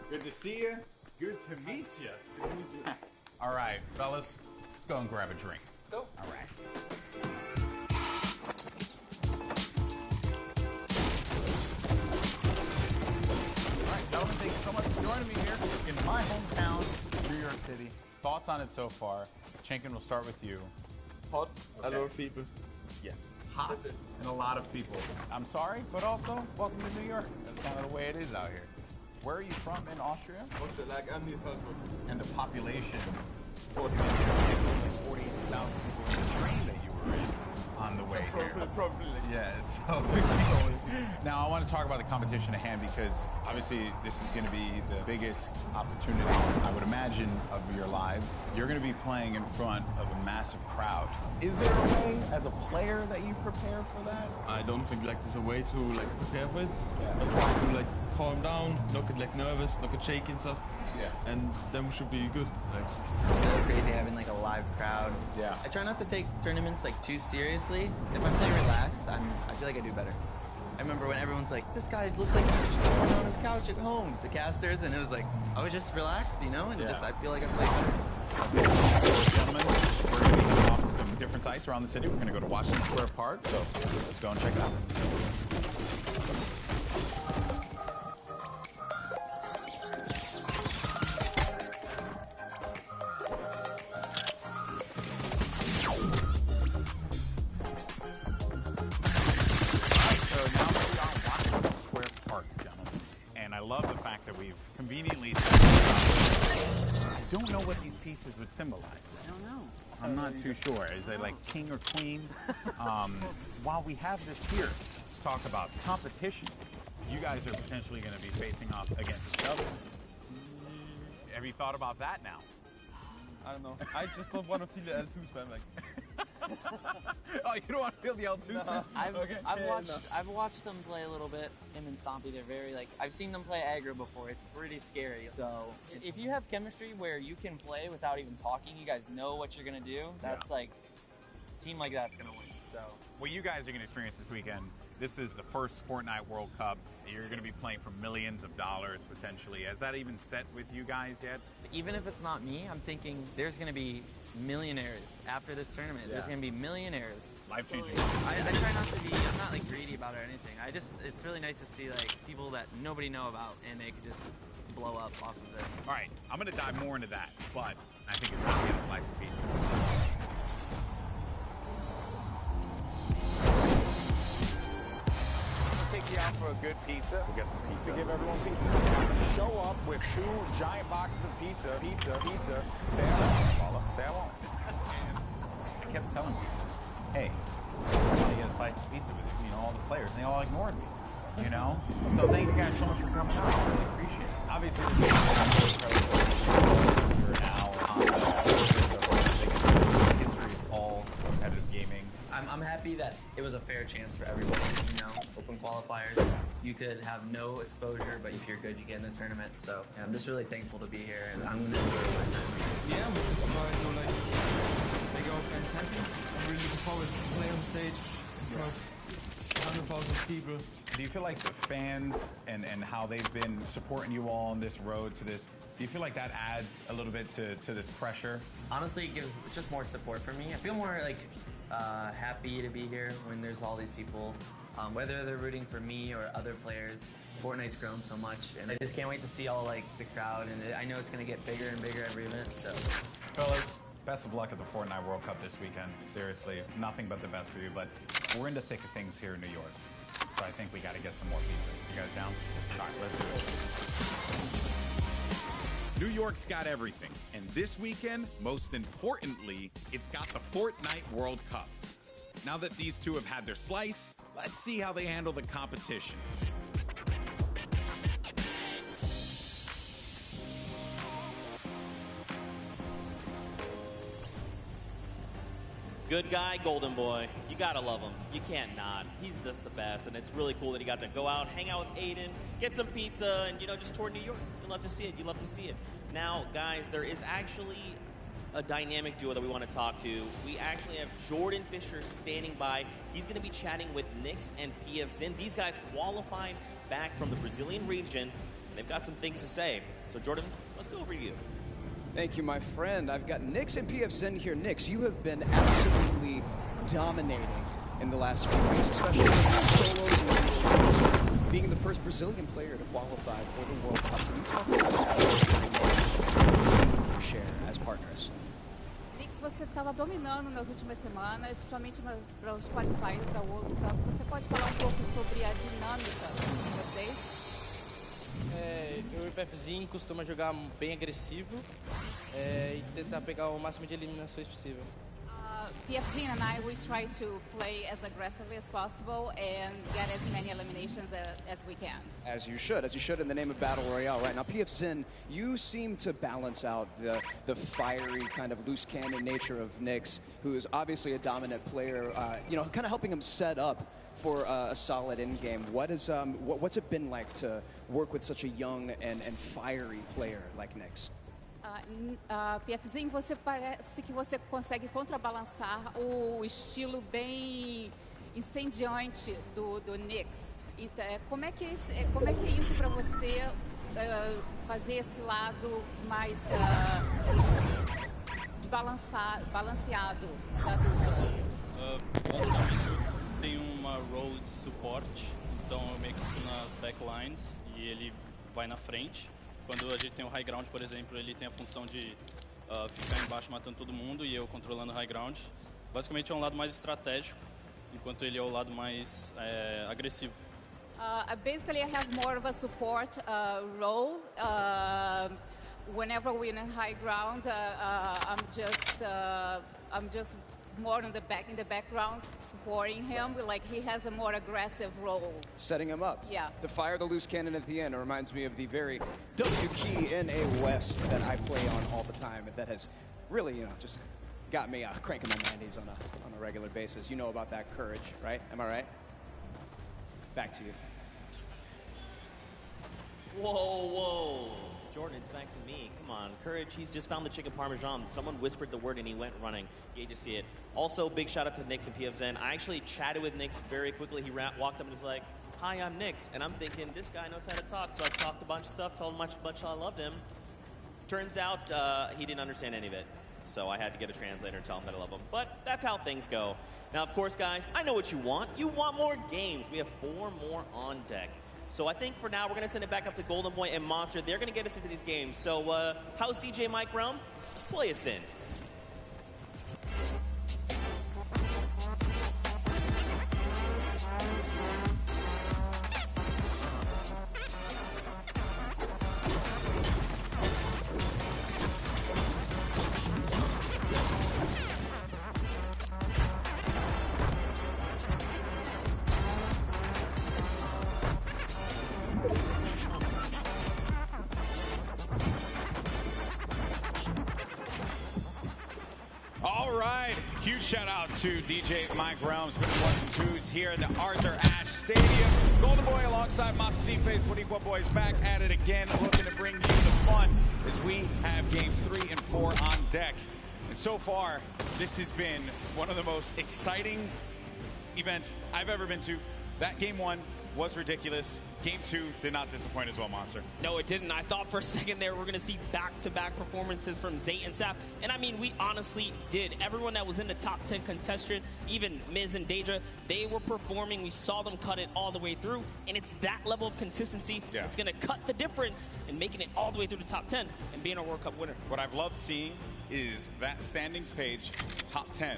Good to see you. Good to meet you. Good to meet you. All right, fellas, let's go and grab a drink. Let's go. All right. Gentlemen, thank you so much for joining me here in my hometown, New York City. Thoughts on it so far? Chinken, we'll start with you. Hot, okay. A lot of people. Yeah, hot and a lot of people. I'm sorry, but also welcome to New York. That's kind of the way it is out here. Where are you from in Austria? Okay, like I'm in Salzburg. And the population? 40. Like 48,000 people in the train that you were in on the way here. Probably. Yeah, so now I want to talk about the competition at hand because obviously this is going to be the biggest opportunity, I would imagine, of your lives. You're going to be playing in front of a massive crowd. Is there a way as a player that you prepare for that? I don't think like there's a way to like prepare for it. Yeah. I try to like calm down, not get like nervous, not get shaky and stuff. Yeah. And then we should be good. Like. It's so crazy having like a live crowd. Yeah. I try not to take tournaments like too seriously. If I'm playing relaxed, I feel like I do better. I remember when everyone's like, this guy looks like he's just chilling on his couch at home, the casters, and it was like, I was just relaxed, you know, and I feel like I played better. Gentlemen, we're going to be off to some different sites around the city. We're going to go to Washington Square Park, so let's go and check it out. Conveniently set this up. I don't know what these pieces would symbolize. I don't know. I'm not too sure. Is it like king or queen? While we have this here, let's talk about competition. You guys are potentially going to be facing off against each other. Have you thought about that now? I don't know. I just don't want to feel the L2 spam like. Oh, you don't want to feel the L2 spam? I've watched them play a little bit. Him and Stompy, they're very like. I've seen them play aggro before. It's pretty scary. So if you have chemistry where you can play without even talking, you guys know what you're gonna do. That's like a team like that's gonna win. So what you guys are gonna experience this weekend. This is the first Fortnite World Cup. You're going to be playing for millions of dollars, potentially. Has that even set with you guys yet? Even if it's not me, I'm thinking there's going to be millionaires after this tournament. Yeah. There's going to be millionaires. Life-changing. I try not to be, I'm not like greedy about it or anything. It's really nice to see like people that nobody know about and they could just blow up off of this. All right, I'm going to dive more into that, but I think it's time to get a slice of pizza. you out for a good pizza. We'll get some pizza. To give everyone pizza. Show up with 2 giant boxes of pizza. Say I won't, Paula. Say I won't. And I kept telling people, hey, I want to get a slice of pizza with you know, all the players, and they all ignored me. You know? So thank you guys so much for coming out. I really appreciate it. Obviously, this is you're now on the history of all competitive gaming. I'm happy that it was a fair chance for everybody. You know, open qualifiers, you could have no exposure, but if you're good, you get in the tournament. So yeah, I'm just really thankful to be here, and I'm going to enjoy my time. Yeah, we're just trying to like make our fans happy. I'm really looking forward to play on stage in front of 100,000 people. Do you feel like the fans and how they've been supporting you all on this road to this, do you feel like that adds a little bit to this pressure? Honestly, it gives just more support for me. I feel more like happy to be here when there's all these people, whether they're rooting for me or other players. Fortnite's grown so much, and I just can't wait to see all like the crowd, and I know it's going to get bigger and bigger every event. So, fellas, best of luck at the Fortnite World Cup this weekend. Seriously, nothing but the best for you, but we're in the thick of things here in New York. So I think we got to get some more pizza. You guys down? All right, let's do it. New York's got everything, and this weekend, most importantly, it's got the Fortnite World Cup. Now that these two have had their slice, let's see how they handle the competition. Good guy, Golden Boy. You gotta love him. You can't not. He's just the best, and it's really cool that he got to go out, hang out with Aiden, get some pizza, and, you know, just tour New York. You love to see it. You love to see it. Now, guys, there is actually a dynamic duo that we want to talk to. We actually have Jordan Fisher standing by. He's going to be chatting with Nix and PF Zin. These guys qualified back from the Brazilian region, and they've got some things to say. So, Jordan, let's go over to you. Thank you, my friend. I've got Nix and PF Zin here. Nix, you have been absolutely dominating in the last few weeks, especially with solos and duos. Being the first Brazilian player to qualify for the World Cup. Can you talk about that? You share as partners. Nix, você estava dominando nas últimas semanas, principalmente para os qualifiers da World Cup. Você pode falar um pouco sobre a dinâmica de vocês? Eu e o PFzinho costuma jogar bem agressivo e tentar pegar o máximo de eliminações possível. PFZ and I, we try to play as aggressively as possible and get as many eliminations as we can. As you should in the name of Battle Royale, right? Now, PF Zin, you seem to balance out the fiery kind of loose cannon nature of Nix, who is obviously a dominant player, you know, kind of helping him set up for a solid in-game. What's it been like to work with such a young and fiery player like Nix? PFzinho, você parece que você consegue contrabalançar o estilo bem incendiante do Nix. Então, como é que é isso para você fazer esse lado mais balanceado da dupla? Tem uma role de suporte, então eu meio que fico nas backlines e ele vai na frente. Quando a gente tem o high ground, por exemplo, ele tem a função de ficar embaixo matando todo mundo e eu controlando o high ground. Basicamente é um lado mais estratégico, enquanto ele é o lado mais agressivo. Basically, I have more of a support role. Whenever we're in high ground, I'm just more in the background, supporting him. Like, he has a more aggressive role. Setting him up. Yeah. To fire the loose cannon at the end. It reminds me of the very W key in a West that I play on all the time. That has really, you know, just got me cranking my mandies on a regular basis. You know about that courage, right? Am I right? Back to you. Whoa. Jordan, it's back to me. Come on, Courage, he's just found the chicken parmesan. Someone whispered the word and he went running. You just see it. Also, big shout out to Nix and PF Zin. I actually chatted with Nix very quickly. He walked up and he's like, "Hi, I'm Nix." And I'm thinking, this guy knows how to talk. So I talked a bunch of stuff, told him how much I loved him. Turns out he didn't understand any of it. So I had to get a translator and tell him that I love him. But that's how things go. Now, of course, guys, I know what you want. You want more games. We have 4 more on deck. So I think for now, we're going to send it back up to Golden Boy and Monster. They're going to get us into these games. So how's CJ Mike Brown? Play us in. right. Huge shout out to DJ Mike Realms, been ones and twos here in the Arthur Ashe Stadium. Golden Boy alongside Master Face Boricua Boys back at it again, looking to bring you the fun as we have games 3 and 4 on deck. And so far, this has been one of the most exciting events I've ever been to. That game 1 was ridiculous. Game 2 did not disappoint as well, Monster. No, it didn't. I thought for a second there we're going to see back-to-back performances from Z and Saf. And I mean, we honestly did. Everyone that was in the top 10 contestant, even Miz and Daedra, they were performing. We saw them cut it all the way through. And it's that level of consistency that's going to cut the difference in making it all the way through the top 10 and being a World Cup winner. What I've loved seeing is that standings page, top 10.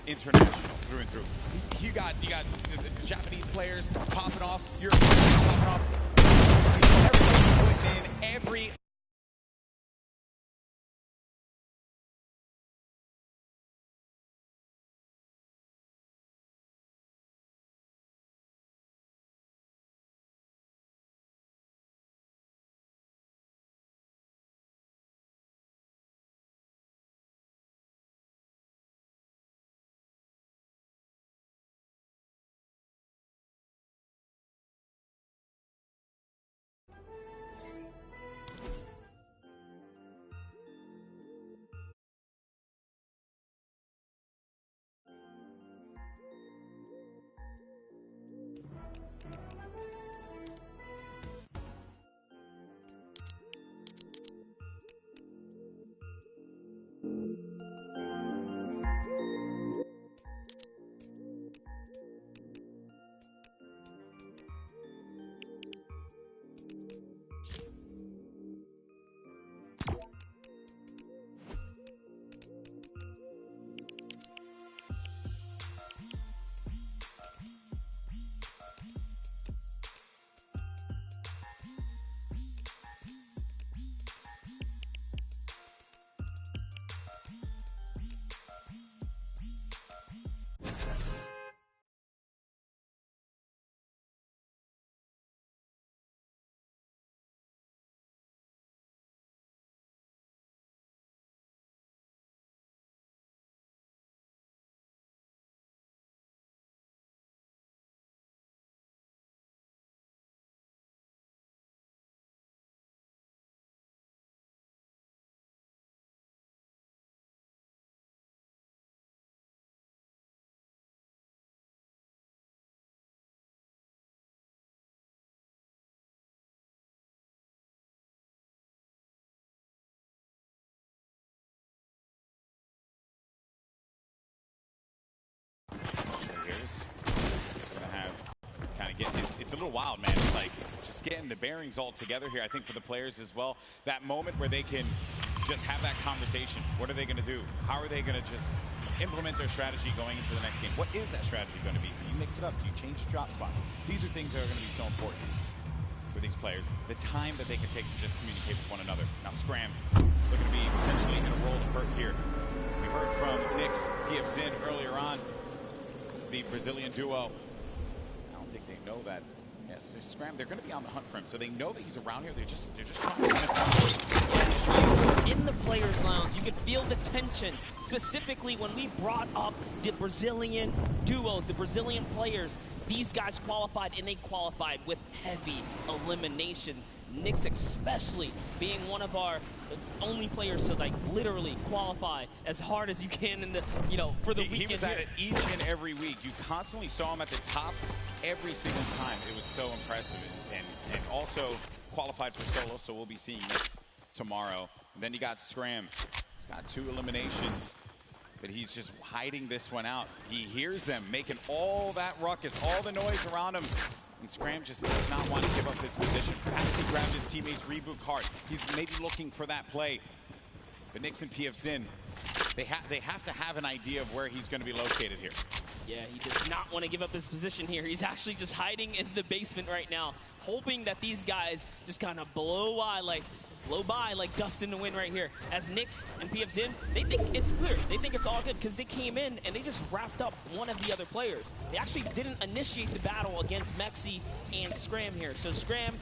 International through and through. You got the Japanese players popping off, European popping off. Everything's putting in every. It's a little wild, man. It's like just getting the bearings all together here, I think, for the players as well. That moment where they can just have that conversation. What are they going to do? How are they going to just implement their strategy going into the next game? What is that strategy going to be? Do you mix it up? Do you change drop spots? These are things that are going to be so important for these players. The time that they can take to just communicate with one another. Now, Scram looking to be potentially in a role to hurt here. We heard from Nyx, PF earlier on. This is the Brazilian duo. I don't think they know that. Yes, Scram, they're going to be on the hunt for him, so they know that he's around here. They're just trying to in the players' lounge, you could feel the tension, specifically when we brought up the Brazilian duos, the Brazilian players. These guys qualified, and they qualified with heavy elimination. Nyx especially being one of our only players to like literally qualify as hard as you can in the, for the weekend. He was at it each and every week. You constantly saw him at the top every single time. It was so impressive, and also qualified for solo, so we'll be seeing this tomorrow. And then you got Scram. He's got 2 eliminations, but he's just hiding this one out. He hears them making all that ruckus, all the noise around him. And Scram just does not want to give up his position. Perhaps he grabbed his teammate's reboot card. He's maybe looking for that play. But Nyx and PF Zin, they have to have an idea of where he's going to be located here. Yeah, he does not want to give up his position here. He's actually just hiding in the basement right now, hoping that these guys just kind of blow by like dust in the wind right here. As Nyx and PF Zin, they think it's clear. They think it's all good because they came in and they just wrapped up one of the other players. They actually didn't initiate the battle against Mexi and Scram here. So Scram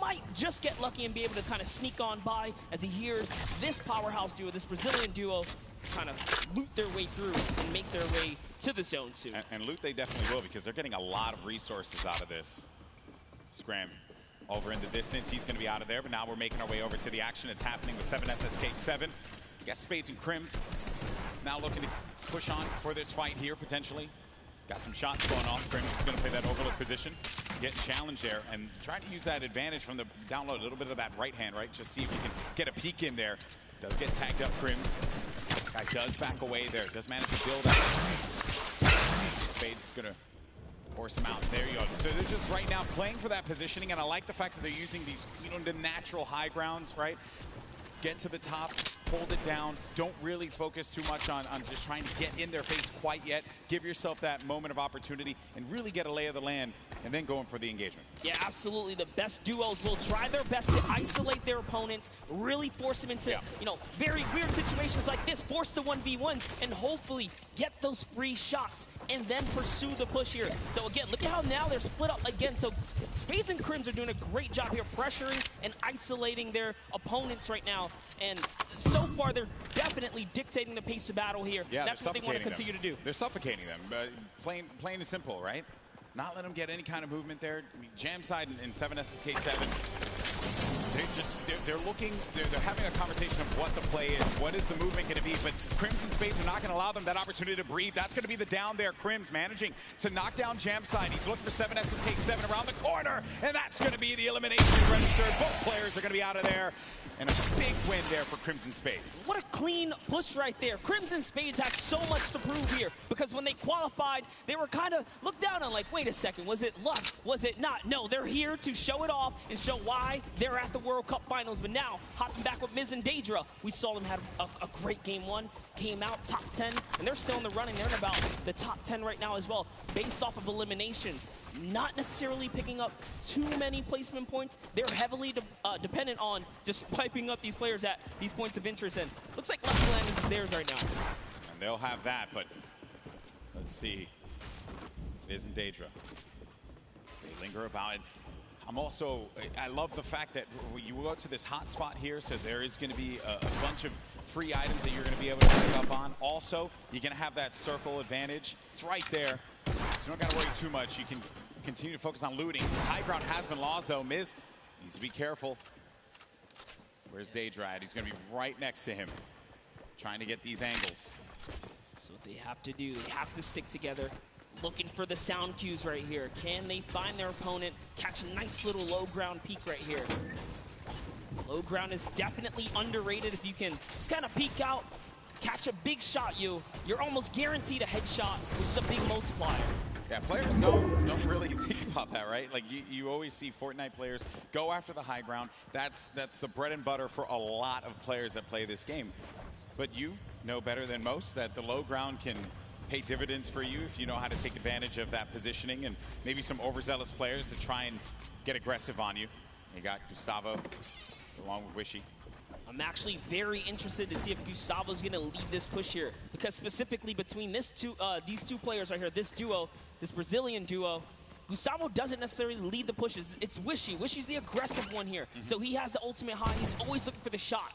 might just get lucky and be able to kind of sneak on by as he hears this powerhouse duo, this Brazilian duo, kind of loot their way through and make their way to the zone soon. And loot they definitely will, because they're getting a lot of resources out of this. Scram over in the distance. He's going to be out of there, but now we're making our way over to the action. It's happening with 7SSK7. You got Spades and Crims now looking to push on for this fight here, potentially. Got some shots going off. Crims is going to play that overlook position, get challenged there, and try to use that advantage from the download, a little bit of that right hand, right? Just see if you can get a peek in there. Does get tagged up, Crims. Guy does back away there. Does manage to build out. Spades is going to force him out. There you go. So they're just right now playing for that positioning, and I like the fact that they're using these, the natural high grounds, right? Get to the top, hold it down. Don't really focus too much on just trying to get in their face quite yet. Give yourself that moment of opportunity and really get a lay of the land, and then going for the engagement. Yeah, absolutely. The best duos will try their best to isolate their opponents, really force them into, very weird situations like this, force the 1v1, and hopefully get those free shots and then pursue the push here. So again, look at how now they're split up again. So Spades and Crims are doing a great job here pressuring and isolating their opponents right now. And so far, they're definitely dictating the pace of battle here. Yeah, that's what they want to continue to do. They're suffocating them. Plain and simple, right? Not let them get any kind of movement there. I mean, jam side in 7SSK7. They're looking, they're having a conversation of what the play is, what is the movement going to be, but Crims and Spades are not going to allow them that opportunity to breathe. That's going to be the down there. Crims managing to knock down jam side. He's looking for 7SSK7 around the corner, and that's going to be the elimination registered. Both players are going to be out of there, and a big win there for Crims and Spades. What a clean push right there. Crims and Spades had so much to prove here, because when they qualified, they were kind of looked down on, like, wait a second, was it luck? Was it not? No, they're here to show it off and show why they're at the World Cup Finals. But now, hopping back with Miz and Daedra, we saw them have a great game one, came out top 10, and they're still in the running. They're in about the top 10 right now as well, based off of eliminations. Not necessarily picking up too many placement points. They're heavily dependent on just piping up these players at these points of interest, and looks like Lucky Land is theirs right now. And they'll have that, but let's see. Miz and Daedra. They linger about it. I love the fact that you go to this hot spot here, so there is going to be a bunch of free items that you're going to be able to pick up on. Also, you're going to have that circle advantage. It's right there, so you don't got to worry too much. You can continue to focus on looting. High ground has been lost, though. Miz needs to be careful. Where's Daedra at? He's going to be right next to him, trying to get these angles. That's what they have to do. They have to stick together. Looking for the sound cues right here. Can they find their opponent, catch a nice little low ground peek right here? Low ground is definitely underrated. If you can just kind of peek out, catch a big shot, you're almost guaranteed a headshot, which is a big multiplier. Yeah, players don't really think about that, right? Like you always see Fortnite players go after the high ground. That's the bread and butter for a lot of players that play this game. But you know better than most that the low ground can pay dividends for you if you know how to take advantage of that positioning, and maybe some overzealous players to try and get aggressive on you. You got Gustavo along with Wishy. I'm actually very interested to see if Gustavo's going to lead this push here, because specifically between these two players right here, this duo, this Brazilian duo, Gustavo doesn't necessarily lead the pushes. It's Wishy. Wishy's the aggressive one here. So he has the ultimate high. He's always looking for the shot.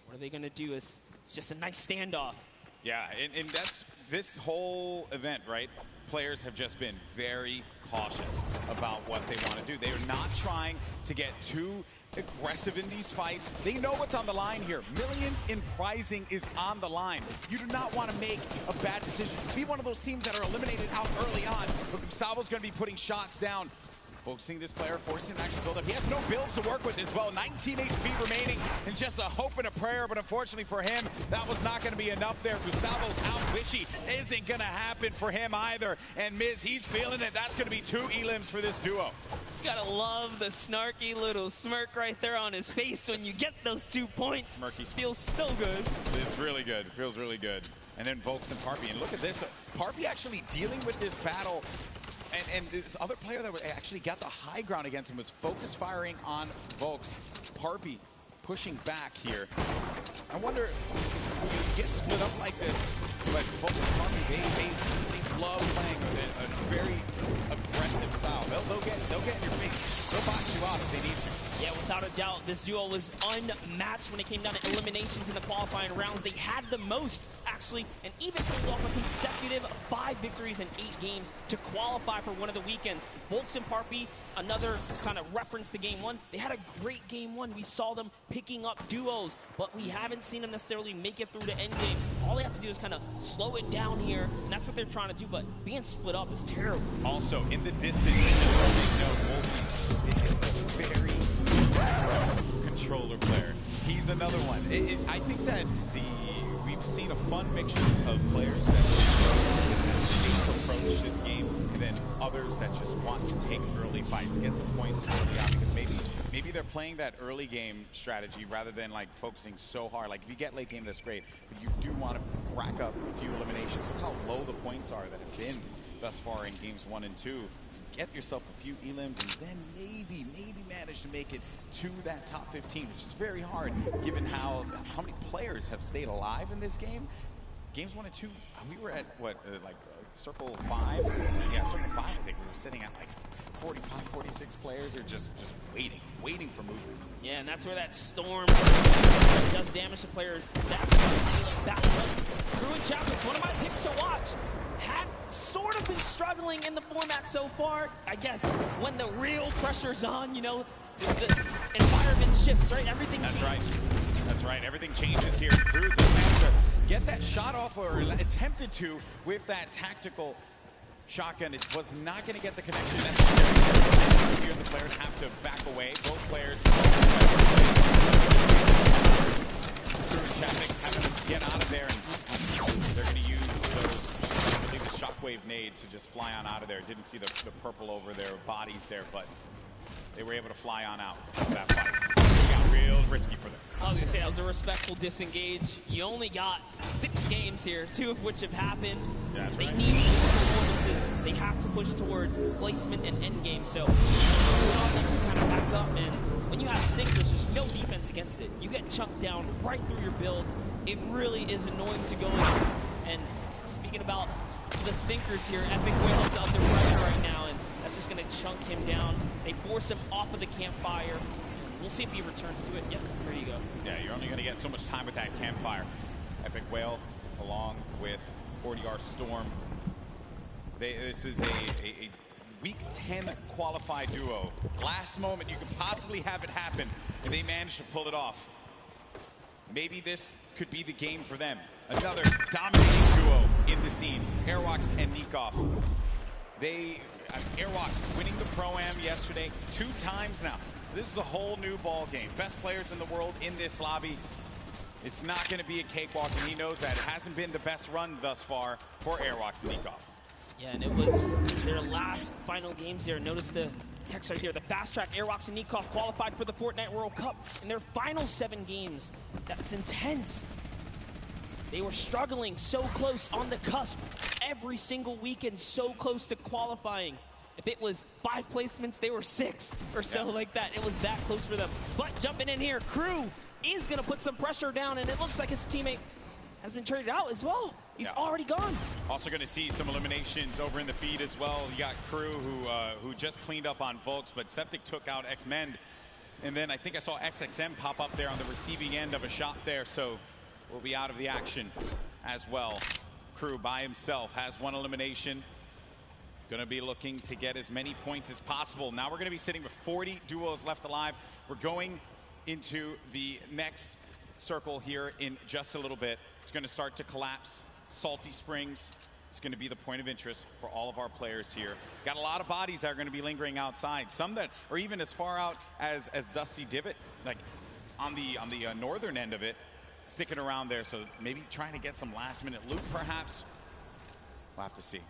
What are they going to do? It's just a nice standoff. Yeah, and that's this whole event, right? Players have just been very cautious about what they want to do. They are not trying to get too aggressive in these fights. They know what's on the line here. Millions in prizing is on the line. You do not want to make a bad decision. Be one of those teams that are eliminated out early on. But Gustavo's going to be putting shots down. Focusing this player, forcing him to actually build up. He has no builds to work with as well. 19 HP remaining, and just a hope and a prayer, but unfortunately for him, that was not going to be enough there. Gustavo's out. Wishy isn't going to happen for him either. And Miz, he's feeling it. That's going to be 2 elims for this duo. You gotta love the snarky little smirk right there on his face when you get those 2 points. Smirky. Feels so good. It's really good. It feels really good. And then Volks and Parpy. And look at this. Parpy actually dealing with this battle. And this other player that actually got the high ground against him was focus firing on Volks. Parpy pushing back here. I wonder if you get split up like this, but Volks and Parpy, they love playing with a very aggressive style. They'll get in your face. They'll box you out if they need to. Yeah, without a doubt, this duo was unmatched when it came down to eliminations in the qualifying rounds. They had the most, actually, and even pulled off a consecutive 5 victories in 8 games to qualify for one of the weekends. Volks and Parpy, another kind of reference to Game 1, they had a great Game 1. We saw them picking up duos, but we haven't seen them necessarily make it through to endgame. All they have to do is kind of slow it down here, and that's what they're trying to do, but being split up is terrible. Also, in the distance, Volks is a very controller player. He's another one. I think that we've seen a fun mixture of players that approach this game, and then others that just want to take early fights, get some points early on, because maybe they're playing that early game strategy rather than like focusing so hard. Like if you get late game, that's great, but you do want to rack up a few eliminations. Look how low the points are that have been thus far in games 1 and 2. Get yourself a few elims and then maybe manage to make it to that top 15, which is very hard given how many players have stayed alive in this game. Games 1 and 2, we were at what, circle 5? Yeah, circle 5, I think. We were sitting at like 45, 46 players are just waiting for movement. Yeah, and that's where that storm does damage to players. That's that one. Crew and Chapman's one of my picks to watch. Have sort of been struggling in the format so far. I guess when the real pressure's on, you know, the environment shifts, right? Everything changes. That's right. Everything changes here. Crew just has to get that shot off, or attempted to, with that tactical shotgun. It was not going to get the connection necessary. Here the players have to back away. Both players. Crew and Chapman having to get out of there, and they're going to use those, I believe, the shockwave nade to just fly on out of there. Didn't see the purple over their bodies there, but they were able to fly on out of that fight. It got real risky for them. I was going to say, that was a respectful disengage. You only got 6 games here, 2 of which have happened. Yeah, that's they right. need performances. They have to push towards placement and endgame. So, offense kind of back up, and when you have stinkers, there's no defense against it. You get chunked down right through your builds. It really is annoying to go against. And speaking about the stinkers here, Epic Whale is under pressure right now, and that's just going to chunk him down. They force him off of the campfire. We'll see if he returns to it. Yep, there you go. Yeah, you're only going to get so much time with that campfire. Epic Whale along with 40R Storm. This is a Week 10 qualified duo. Last moment you could possibly have it happen, and they managed to pull it off. Maybe this could be the game for them. Another dominating duo in the scene. Airwalks and Nikov. Airwalks winning the Pro-Am yesterday 2 times now. This is a whole new ball game. Best players in the world in this lobby. It's not going to be a cakewalk, and he knows that. It hasn't been the best run thus far for Airwalks and Nikov. Yeah, and it was their last final games there. Notice the text right here. The fast track Airwalks and Nikov qualified for the Fortnite World Cup in their final 7 games. That's intense. They were struggling so close on the cusp every single weekend, so close to qualifying. If it was 5 placements, they were 6 or so like that. It was that close for them. But jumping in here, Crew is going to put some pressure down, and it looks like his teammate has been traded out as well. He's already gone. Also going to see some eliminations over in the feed as well. You got Crew who just cleaned up on Volks, but Septic took out X-Mend. And then I think I saw XXM pop up there on the receiving end of a shot there, so we'll be out of the action as well. Crew by himself has 1 elimination. Going to be looking to get as many points as possible. Now we're going to be sitting with 40 duos left alive. We're going into the next circle here in just a little bit. It's going to start to collapse. Salty Springs is going to be the point of interest for all of our players here. Got a lot of bodies that are going to be lingering outside. Some that are even as far out as Dusty Divot, like on the northern end of it, sticking around there. So maybe trying to get some last-minute loot, perhaps. We'll have to see.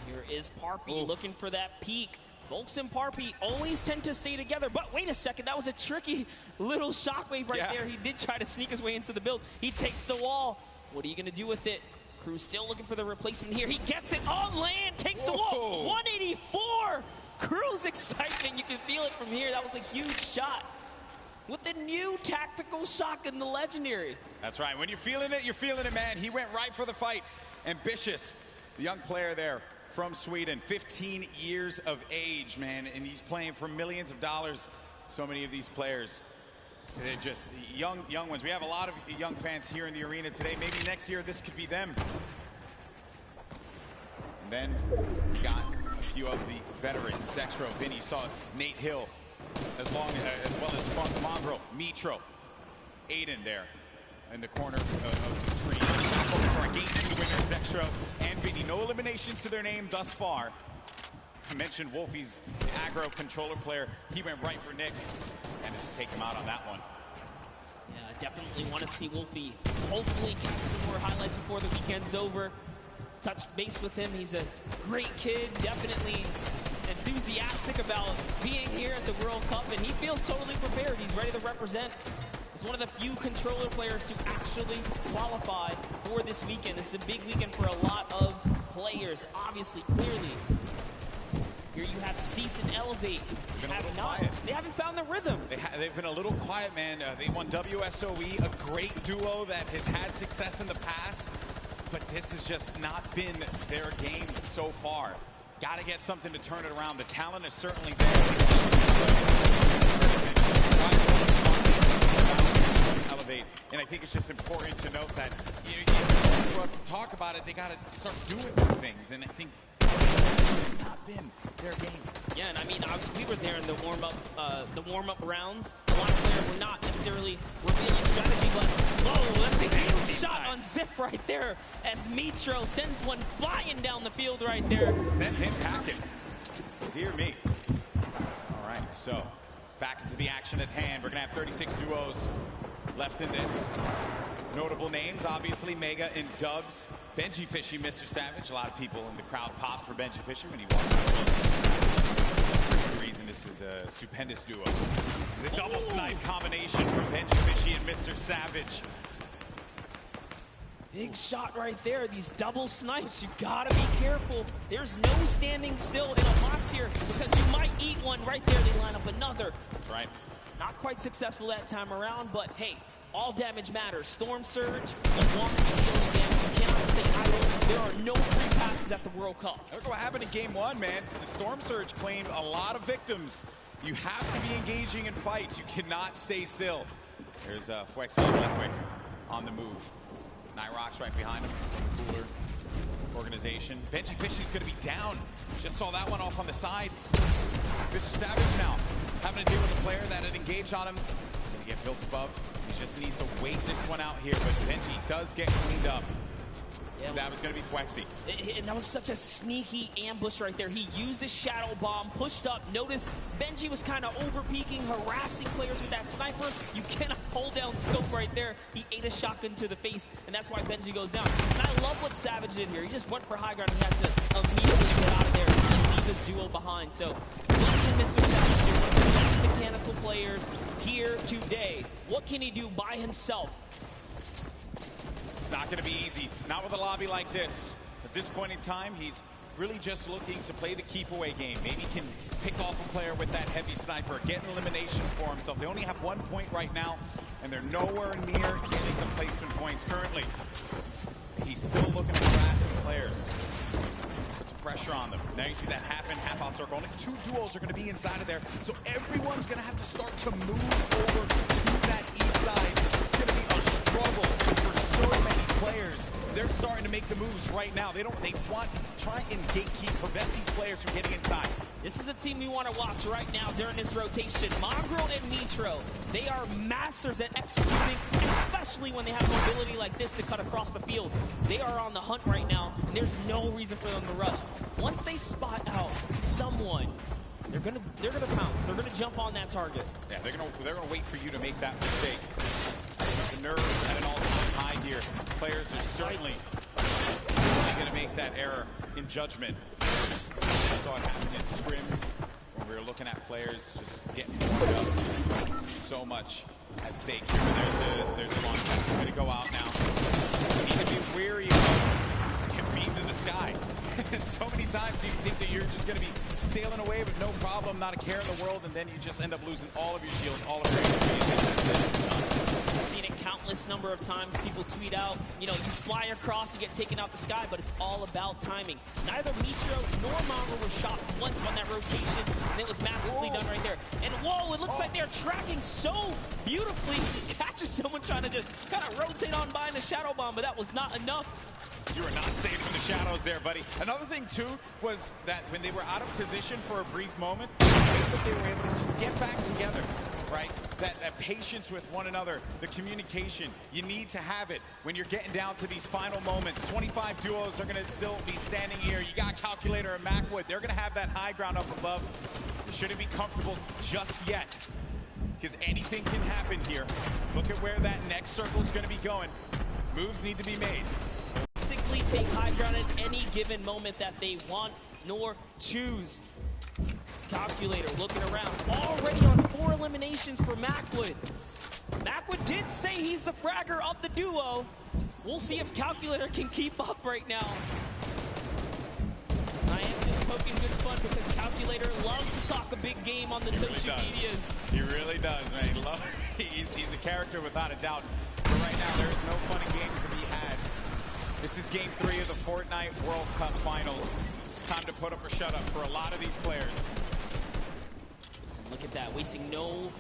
Here is Parpy looking for that peak. Volks and Parpy always tend to stay together, but wait a second, that was a tricky little shockwave right there. He did try to sneak his way into the build. He takes the wall. What are you going to do with it? Crew's still looking for the replacement here. He gets it on land, takes the wall. 184! Crew's excitement, you can feel it from here. That was a huge shot. With the new tactical shotgun, the legendary. That's right. When you're feeling it, man. He went right for the fight. Ambitious, the young player there from Sweden, 15 years of age, man, and he's playing for millions of dollars So many of these players, they're just young ones. We have a lot of young fans here in the arena today. Maybe next year this could be them. And then we got a few of the veterans. Zexro, Vinny, saw Nate Hill, as well as Funk Mongrel, Mitro, Aiden there in the corner of the screen. For a game 2 winner, Zexro and Vinny. No eliminations to their name thus far. I mentioned Wolfie's aggro controller player. He went right for Nyx and just take him out on that one. Yeah, definitely want to see Wolfie hopefully catch some more highlights before the weekend's over. Touch base with him. He's a great kid, definitely enthusiastic about being here at the World Cup, and he feels totally prepared. He's ready to represent. He's one of the few controller players to actually qualify for this weekend. This is a big weekend for a lot of players, obviously, clearly. Here you have Cease and Elevate. They haven't found the rhythm. They've been a little quiet, man. They won WSOE, a great duo that has had success in the past, but this has just not been their game so far. Got to get something to turn it around. The talent is certainly there. Elevate, and I think it's just important to note that for us to talk about it, they got to start doing some things, and I think it's not been their game. Yeah, and I mean, we were there in the warm-up rounds. A lot of players were not necessarily revealing strategy, but whoa, that's a huge shot on Ziff right there as Mitro sends one flying down the field right there. Send him packing. Dear me. All right, so back into the action at hand. We're gonna have 36 duos left in this. Notable names, obviously, Mega and Dubs. Benji Fishy, Mr. Savage. A lot of people in the crowd popped for Benji Fisher when he walked out. The reason this is a stupendous duo. The double snipe combination from Benji Fishy and Mr. Savage. Big shot right there. These double snipes, you gotta be careful. There's no standing still in a box here because you might eat one right there. They line up another. Right. Not quite successful that time around, but hey, all damage matters. Storm Surge, you want to be dealing damage. You cannot stay idle. There are no free passes at the World Cup. Look what happened in game 1, man. The Storm Surge claimed a lot of victims. You have to be engaging in fights. You cannot stay still. There's Fwexy and Liquick on the move. Nyrox right behind him. Cooler organization. Benji Fishy's going to be down. Just saw that one off on the side. Mr. Savage now having to deal with a player that had engaged on him. He's going to get built above. He just needs to wait this one out here, but Benji does get cleaned up. Yeah, that was going to be Fwexy. And that was such a sneaky ambush right there. He used his shadow bomb, pushed up. Notice Benji was kind of over-peeking, harassing players with that sniper. You cannot hold down scope right there. He ate a shotgun to the face, and that's why Benji goes down. And I love what Savage did here. He just went for high ground. He had to immediately get out of there and leave his duo behind. So, what can Mr. Savage do? One of the best mechanical players here today. What can he do by himself? It's not going to be easy. Not with a lobby like this. At this point in time, he's really just looking to play the keep away game. Maybe he can pick off a player with that heavy sniper, get an elimination for himself. They only have 1 point right now, and they're nowhere near getting the placement points currently. He's still looking to harass some players. Puts pressure on them. Now you see that happen, half out circle. Only 2 duels are going to be inside of there, so everyone's going to have to start to move over to that east side. It's going to be a struggle for so many players. They're starting to make the moves right now. They want to try and gatekeep, prevent these players from getting inside. This is a team we want to watch right now during this rotation. Mongrel and Mitro, they are masters at executing, especially when they have mobility like this to cut across the field. They are on the hunt right now, and there's no reason for them to rush. Once they spot out someone, they're gonna pounce. They're gonna jump on that target. Yeah, they're gonna wait for you to make that mistake. The nerves at an all-time high here. Players are certainly going to make that error in judgment. I saw it happen in scrims when we were looking at players just getting warmed up. So much at stake here. There's the launch. It's going to go out now. You need to be wary of just get beamed in the sky. So many times you think that you're just going to be sailing away with no problem, not a care in the world, and then you just end up losing all of your shields, all of your HP. I've seen it countless number of times. People tweet out, you know, you fly across, you get taken out the sky, but it's all about timing. Neither Mitro nor Mongrel were shot once on that rotation, and it was massively done right there. And whoa, it looks looks like they're tracking so beautifully. Catches someone trying to just kind of rotate on by in a shadow bomb, but that was not enough. You were not safe from the shadows there, buddy. Another thing, too, was that when they were out of position for a brief moment, that they were able to just get back together, right? That patience with one another, the communication, you need to have it when you're getting down to these final moments. 25 duos are going to still be standing here. You got Calculator and Macwood. They're going to have that high ground up above. You shouldn't be comfortable just yet, because anything can happen here. Look at where that next circle is going to be going. Moves need to be made. Basically take high ground at any given moment that they want nor choose. Calculator looking around, already on 4 eliminations for Macwood. Macwood did say he's the fragger of the duo. We'll see if Calculator can keep up right now. I am just poking good fun because Calculator loves to talk a big game on the social medias. He really does, man. He's a character without a doubt. But right now, there is no fun and games to be had. This is game 3 of the Fortnite World Cup Finals. Time to put up or shut up for a lot of these players. Look at that, wasting no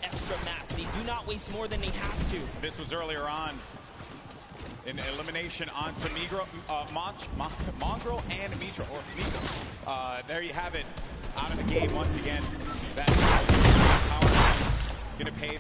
extra mats. They do not waste more than they have to. This was earlier on. An elimination onto Mongrel and Mitra, or Mitra. There you have it. Out of the game once again. That's power gonna pay.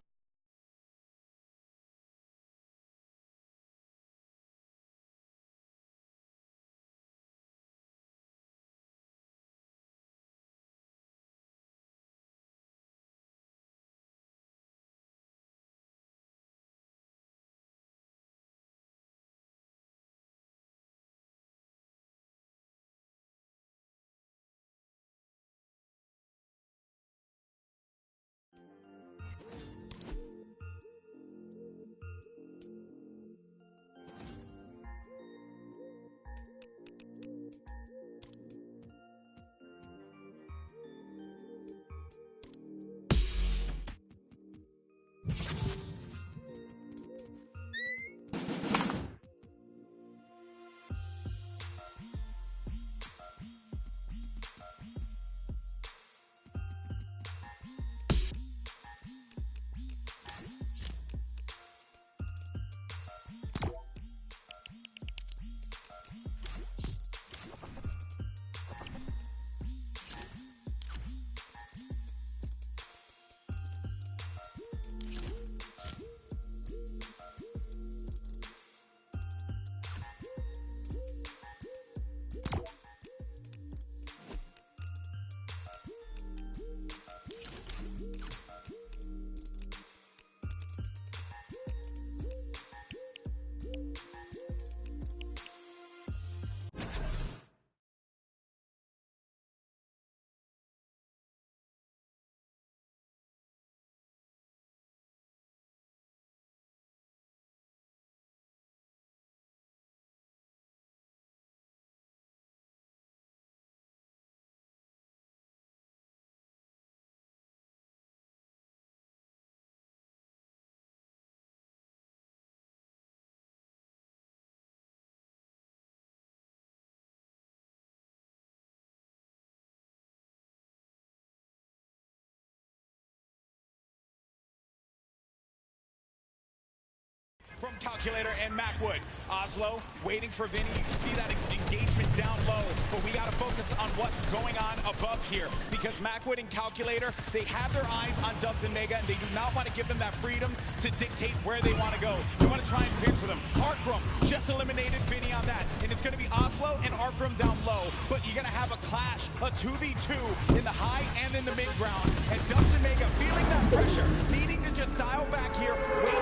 From Calculator and Macwood. Oslo waiting for Vinny. You can see that engagement down low, but we got to focus on what's going on above here, because Macwood and Calculator, they have their eyes on Dubs and Mega, and they do not want to give them that freedom to dictate where they want to go. They want to try and pinch for them. Arkrum just eliminated Vinny on that, and it's going to be Oslo and Arkrum down low, but you're going to have a clash, a 2v2 in the high and in the mid ground, and Dubs and Mega feeling that pressure, needing to just dial back here. Wait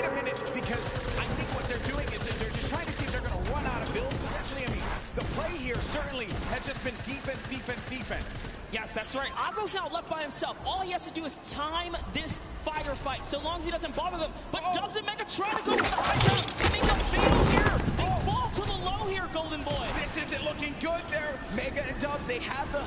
a minute, because I think what they're doing is they're just trying to see if they're going to run out of builds potentially. I mean, the play here certainly has just been defense, defense, defense. Yes, that's right. Oslo's now left by himself. All he has to do is time this firefight, so long as he doesn't bother them. But Dubs and Mega try to go to the high ground. They don't fail here. They fall to the low here, Golden Boy. This isn't looking good there. Mega and Dubs, they have the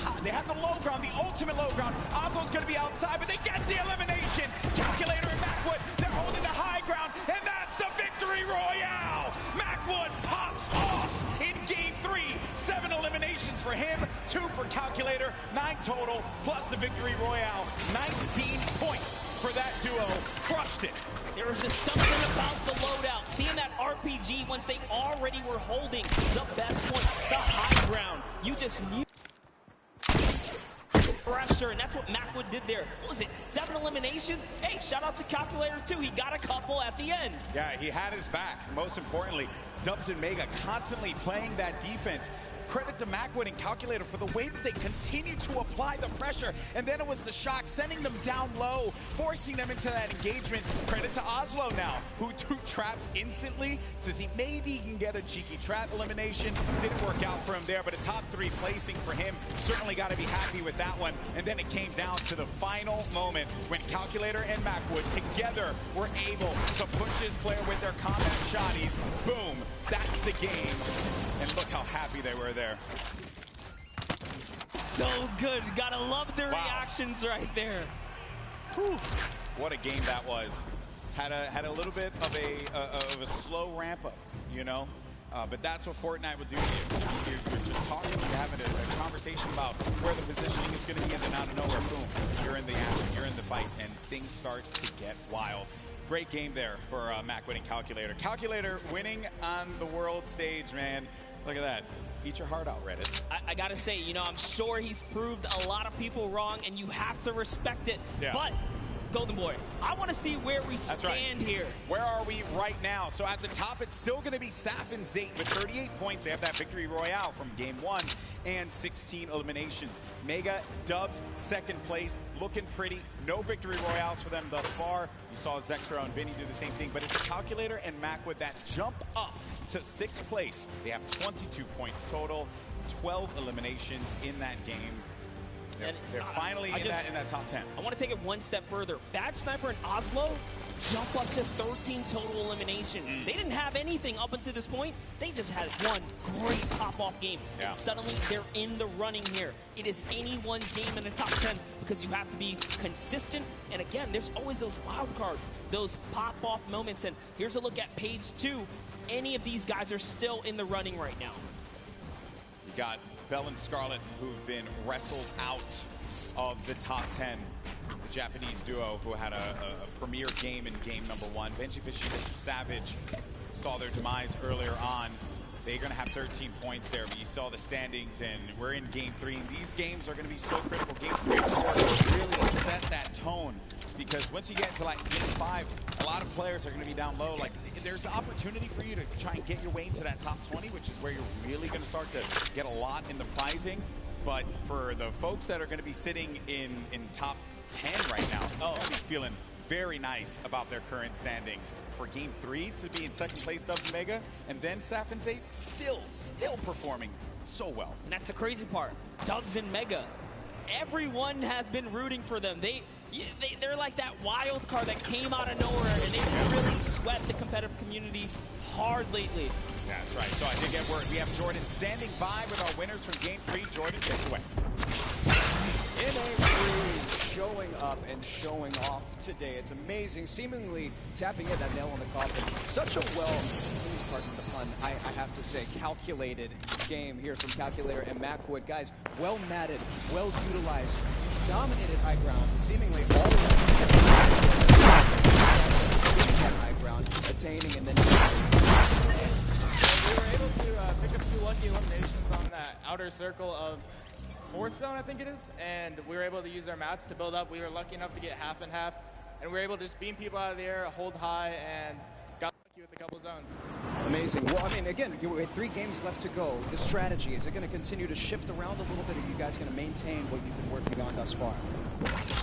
low ground, the ultimate low ground. Oslo's going to be outside, but they get the elimination. Calculator and Macwood, they're holding the high ground, and that's the victory royale. Macwood pops off in game 3. 7 eliminations for him, 2 for Calculator, 9 total, plus the victory royale, 19 points. duo crushed it. There was just something about the loadout. Seeing that RPG once they already were holding the best point, the high ground. You just knew pressure, and that's what Macwood did there. What was it, 7 eliminations? Hey, shout out to Calculator too. He got a couple at the end. Yeah, he had his back. Most importantly, Dubs and Mega constantly playing that defense. Credit to Macwood and Calculator for the way that they continue to apply the pressure. And then it was the shock, sending them down low, forcing them into that engagement. Credit to Oslo now, who threw traps instantly to see maybe he can get a cheeky trap elimination. Didn't work out for him there, but a top 3 placing for him. Certainly got to be happy with that one. And then it came down to the final moment when Calculator and Macwood together were able to push his player with their combat shotties. Boom, that's the game. And look how happy they were there. So good. Gotta love the reactions right there. Whew. What a game that was. Had a little bit of a slow ramp up, you know. But that's what Fortnite will do to you. You're just talking, you're having a conversation about where the positioning is going to be, and then out of nowhere, boom, you're in the action, you're in the fight, and things start to get wild. Great game there for Macwood and Calculator. Calculator winning on the world stage, man. Look at that. Eat your heart out, Reddit. I gotta say, you know, I'm sure he's proved a lot of people wrong, and you have to respect it. Yeah. But, Golden Boy, I want to see where we stand here. Where are we right now? So at the top, it's still going to be Saf and Z8 with 38 points. They have that victory royale from game 1 and 16 eliminations. Mega, Dubs, second place, looking pretty. No victory royales for them thus far. You saw Zextro and Vinny do the same thing, but it's Calculator and Macwood that jump up to 6th place. They have 22 points total, 12 eliminations in that game. They're finally in that top 10. I want to take it one step further. Bad Sniper and Oslo jump up to 13 total eliminations. They didn't have anything up until this point. They just had one great pop-off game. Yeah. And suddenly they're in the running here. It is anyone's game in the top 10 because you have to be consistent. And again, there's always those wild cards, those pop-off moments. And here's a look at page 2. Any of these guys are still in the running right now. You got Bell and Scarlet, who've been wrestled out of the top 10. The Japanese duo who had a premier game in game number 1. Benji Fish and Savage saw their demise earlier on. They're going to have 13 points there, but you saw the standings, and we're in game 3. And these games are going to be so critical. Game 3 and 4 really set that tone, because once you get into like game 5, a lot of players are going to be down low. Like, there's an opportunity for you to try and get your way into that top 20, which is where you're really going to start to get a lot in the prizing. But for the folks that are going to be sitting in top 10 right now, they're going to be feeling very nice about their current standings. For game 3 to be in 2nd place, Dubs and Mega, and then Saf and Z8 still performing so well. And that's the crazy part. Dubs and Mega, everyone has been rooting for them. They're like that wild card that came out of nowhere, and they really sweat the competitive community hard lately. That's right. So I did get word. We have Jordan standing by with our winners from game 3. Jordan, take it away. NA3 showing up and showing off today. It's amazing, seemingly tapping in that nail on the coffin. Such a please pardon the pun, I have to say, calculated game here from Calculator and Macwood. Guys, well matted, well utilized, dominated high ground, seemingly all of that high ground, attaining and then we were able to pick up 2 lucky eliminations on that outer circle of 4th zone, I think it is, and we were able to use our mats to build up. We were lucky enough to get half and half, and we were able to just beam people out of the air, hold high, and got lucky with a couple zones. Amazing. Well, I mean, again, you had 3 games left to go. The strategy, is it going to continue to shift around a little bit, or are you guys going to maintain what you've been working on thus far?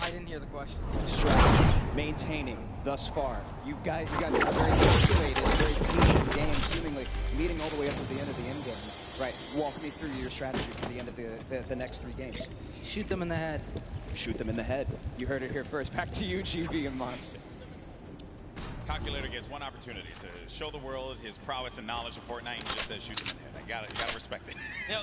I didn't hear the question. Strategy, maintaining thus far. You guys have a very calculated, very patient game, seemingly leading all the way up to the end of the end game. Right. Walk me through your strategy for the end of the next 3 games. Shoot them in the head. Shoot them in the head. You heard it here first. Back to you, GB and Monster. Calculator gets one opportunity to show the world his prowess and knowledge of Fortnite, and just says shoot them in the head. You gotta respect it. You know,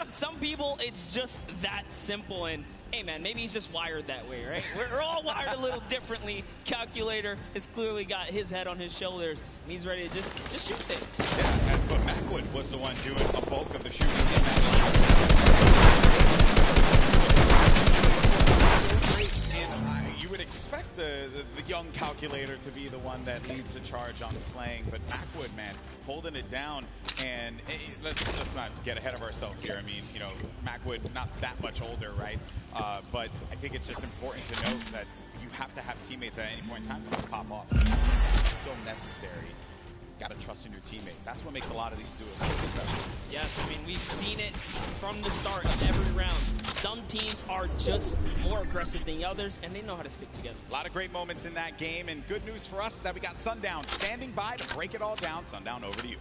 some people, it's just that simple, and hey man, maybe he's just wired that way, right? We're all wired a little differently. Calculator has clearly got his head on his shoulders, and he's ready to just shoot things. Yeah, but Macwood was the one doing a bulk of the shooting in that You would expect the young calculator to be the one that leads the charge on the slaying, but Macwood, man, holding it down. And let's not get ahead of ourselves here. I mean, you know, Macwood not that much older, right? But I think it's just important to note that you have to have teammates at any point in time to just pop off. It's still necessary. You gotta trust in your teammate. That's what makes a lot of these duos so special. Yes, I mean, we've seen it from the start of every round. Some teams are just more aggressive than others, and they know how to stick together. A lot of great moments in that game, and good news for us is that we got Sundown standing by to break it all down. Sundown, over to you.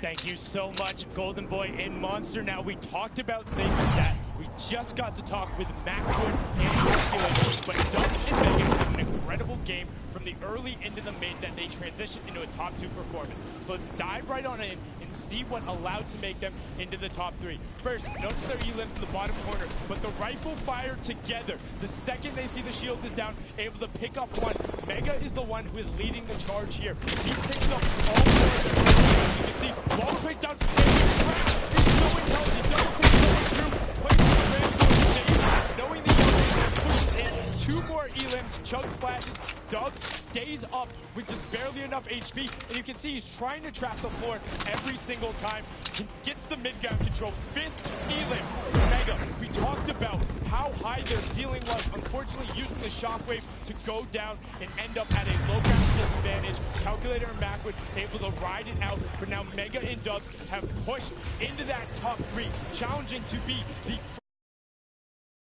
Thank you so much, Golden Boy and Monster. Now, we talked about Sacred that. We just got to talk with Macwood and Calculator, but Dutch and Megan had an incredible game from the early into the mid that they transitioned into a top 2 performance. So let's dive right on in and see what allowed to make them into the top 3. First, notice their elims in the bottom corner, but the rifle fire together. The second they see the shield is down, able to pick up one. Mega is the one who is leading the charge here. He picks up all 4 of the rifles. You can see, wall picked down, it's so intelligent, double pick going through, knowing the other pushes in 2 more elims, chug splashes, Dub stays up with just barely enough HP, and you can see he's trying to trap the floor every single time. He gets the mid-ground control, 5th elim. Mega, we talked about how high their ceiling was, unfortunately using the shockwave to go down and end up at a low ground disadvantage. Calculator and Macwood able to ride it out, but now Mega and Dubs have pushed into that top 3, challenging to be the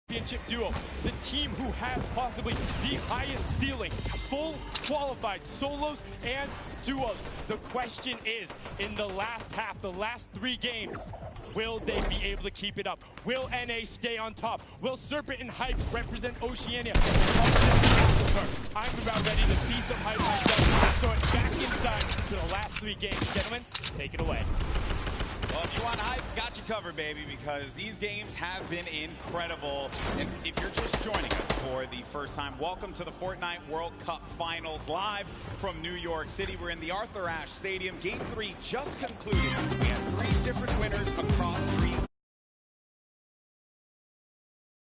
championship duo, the team who has possibly the highest ceiling, full qualified solos and duos. The question is, in the last half, the last 3 games, will they be able to keep it up? Will NA stay on top? Will Serpent and Hype represent Oceania? I'm about ready to see some Hype myself. Let's throw it back inside to the last 3 games. Gentlemen, take it away. Well, if you want hype, got you covered, baby, because these games have been incredible. And if you're just joining us for the first time, welcome to the Fortnite World Cup Finals live from New York City. We're in the Arthur Ashe Stadium. Game 3 just concluded. We had 3 different winners across 3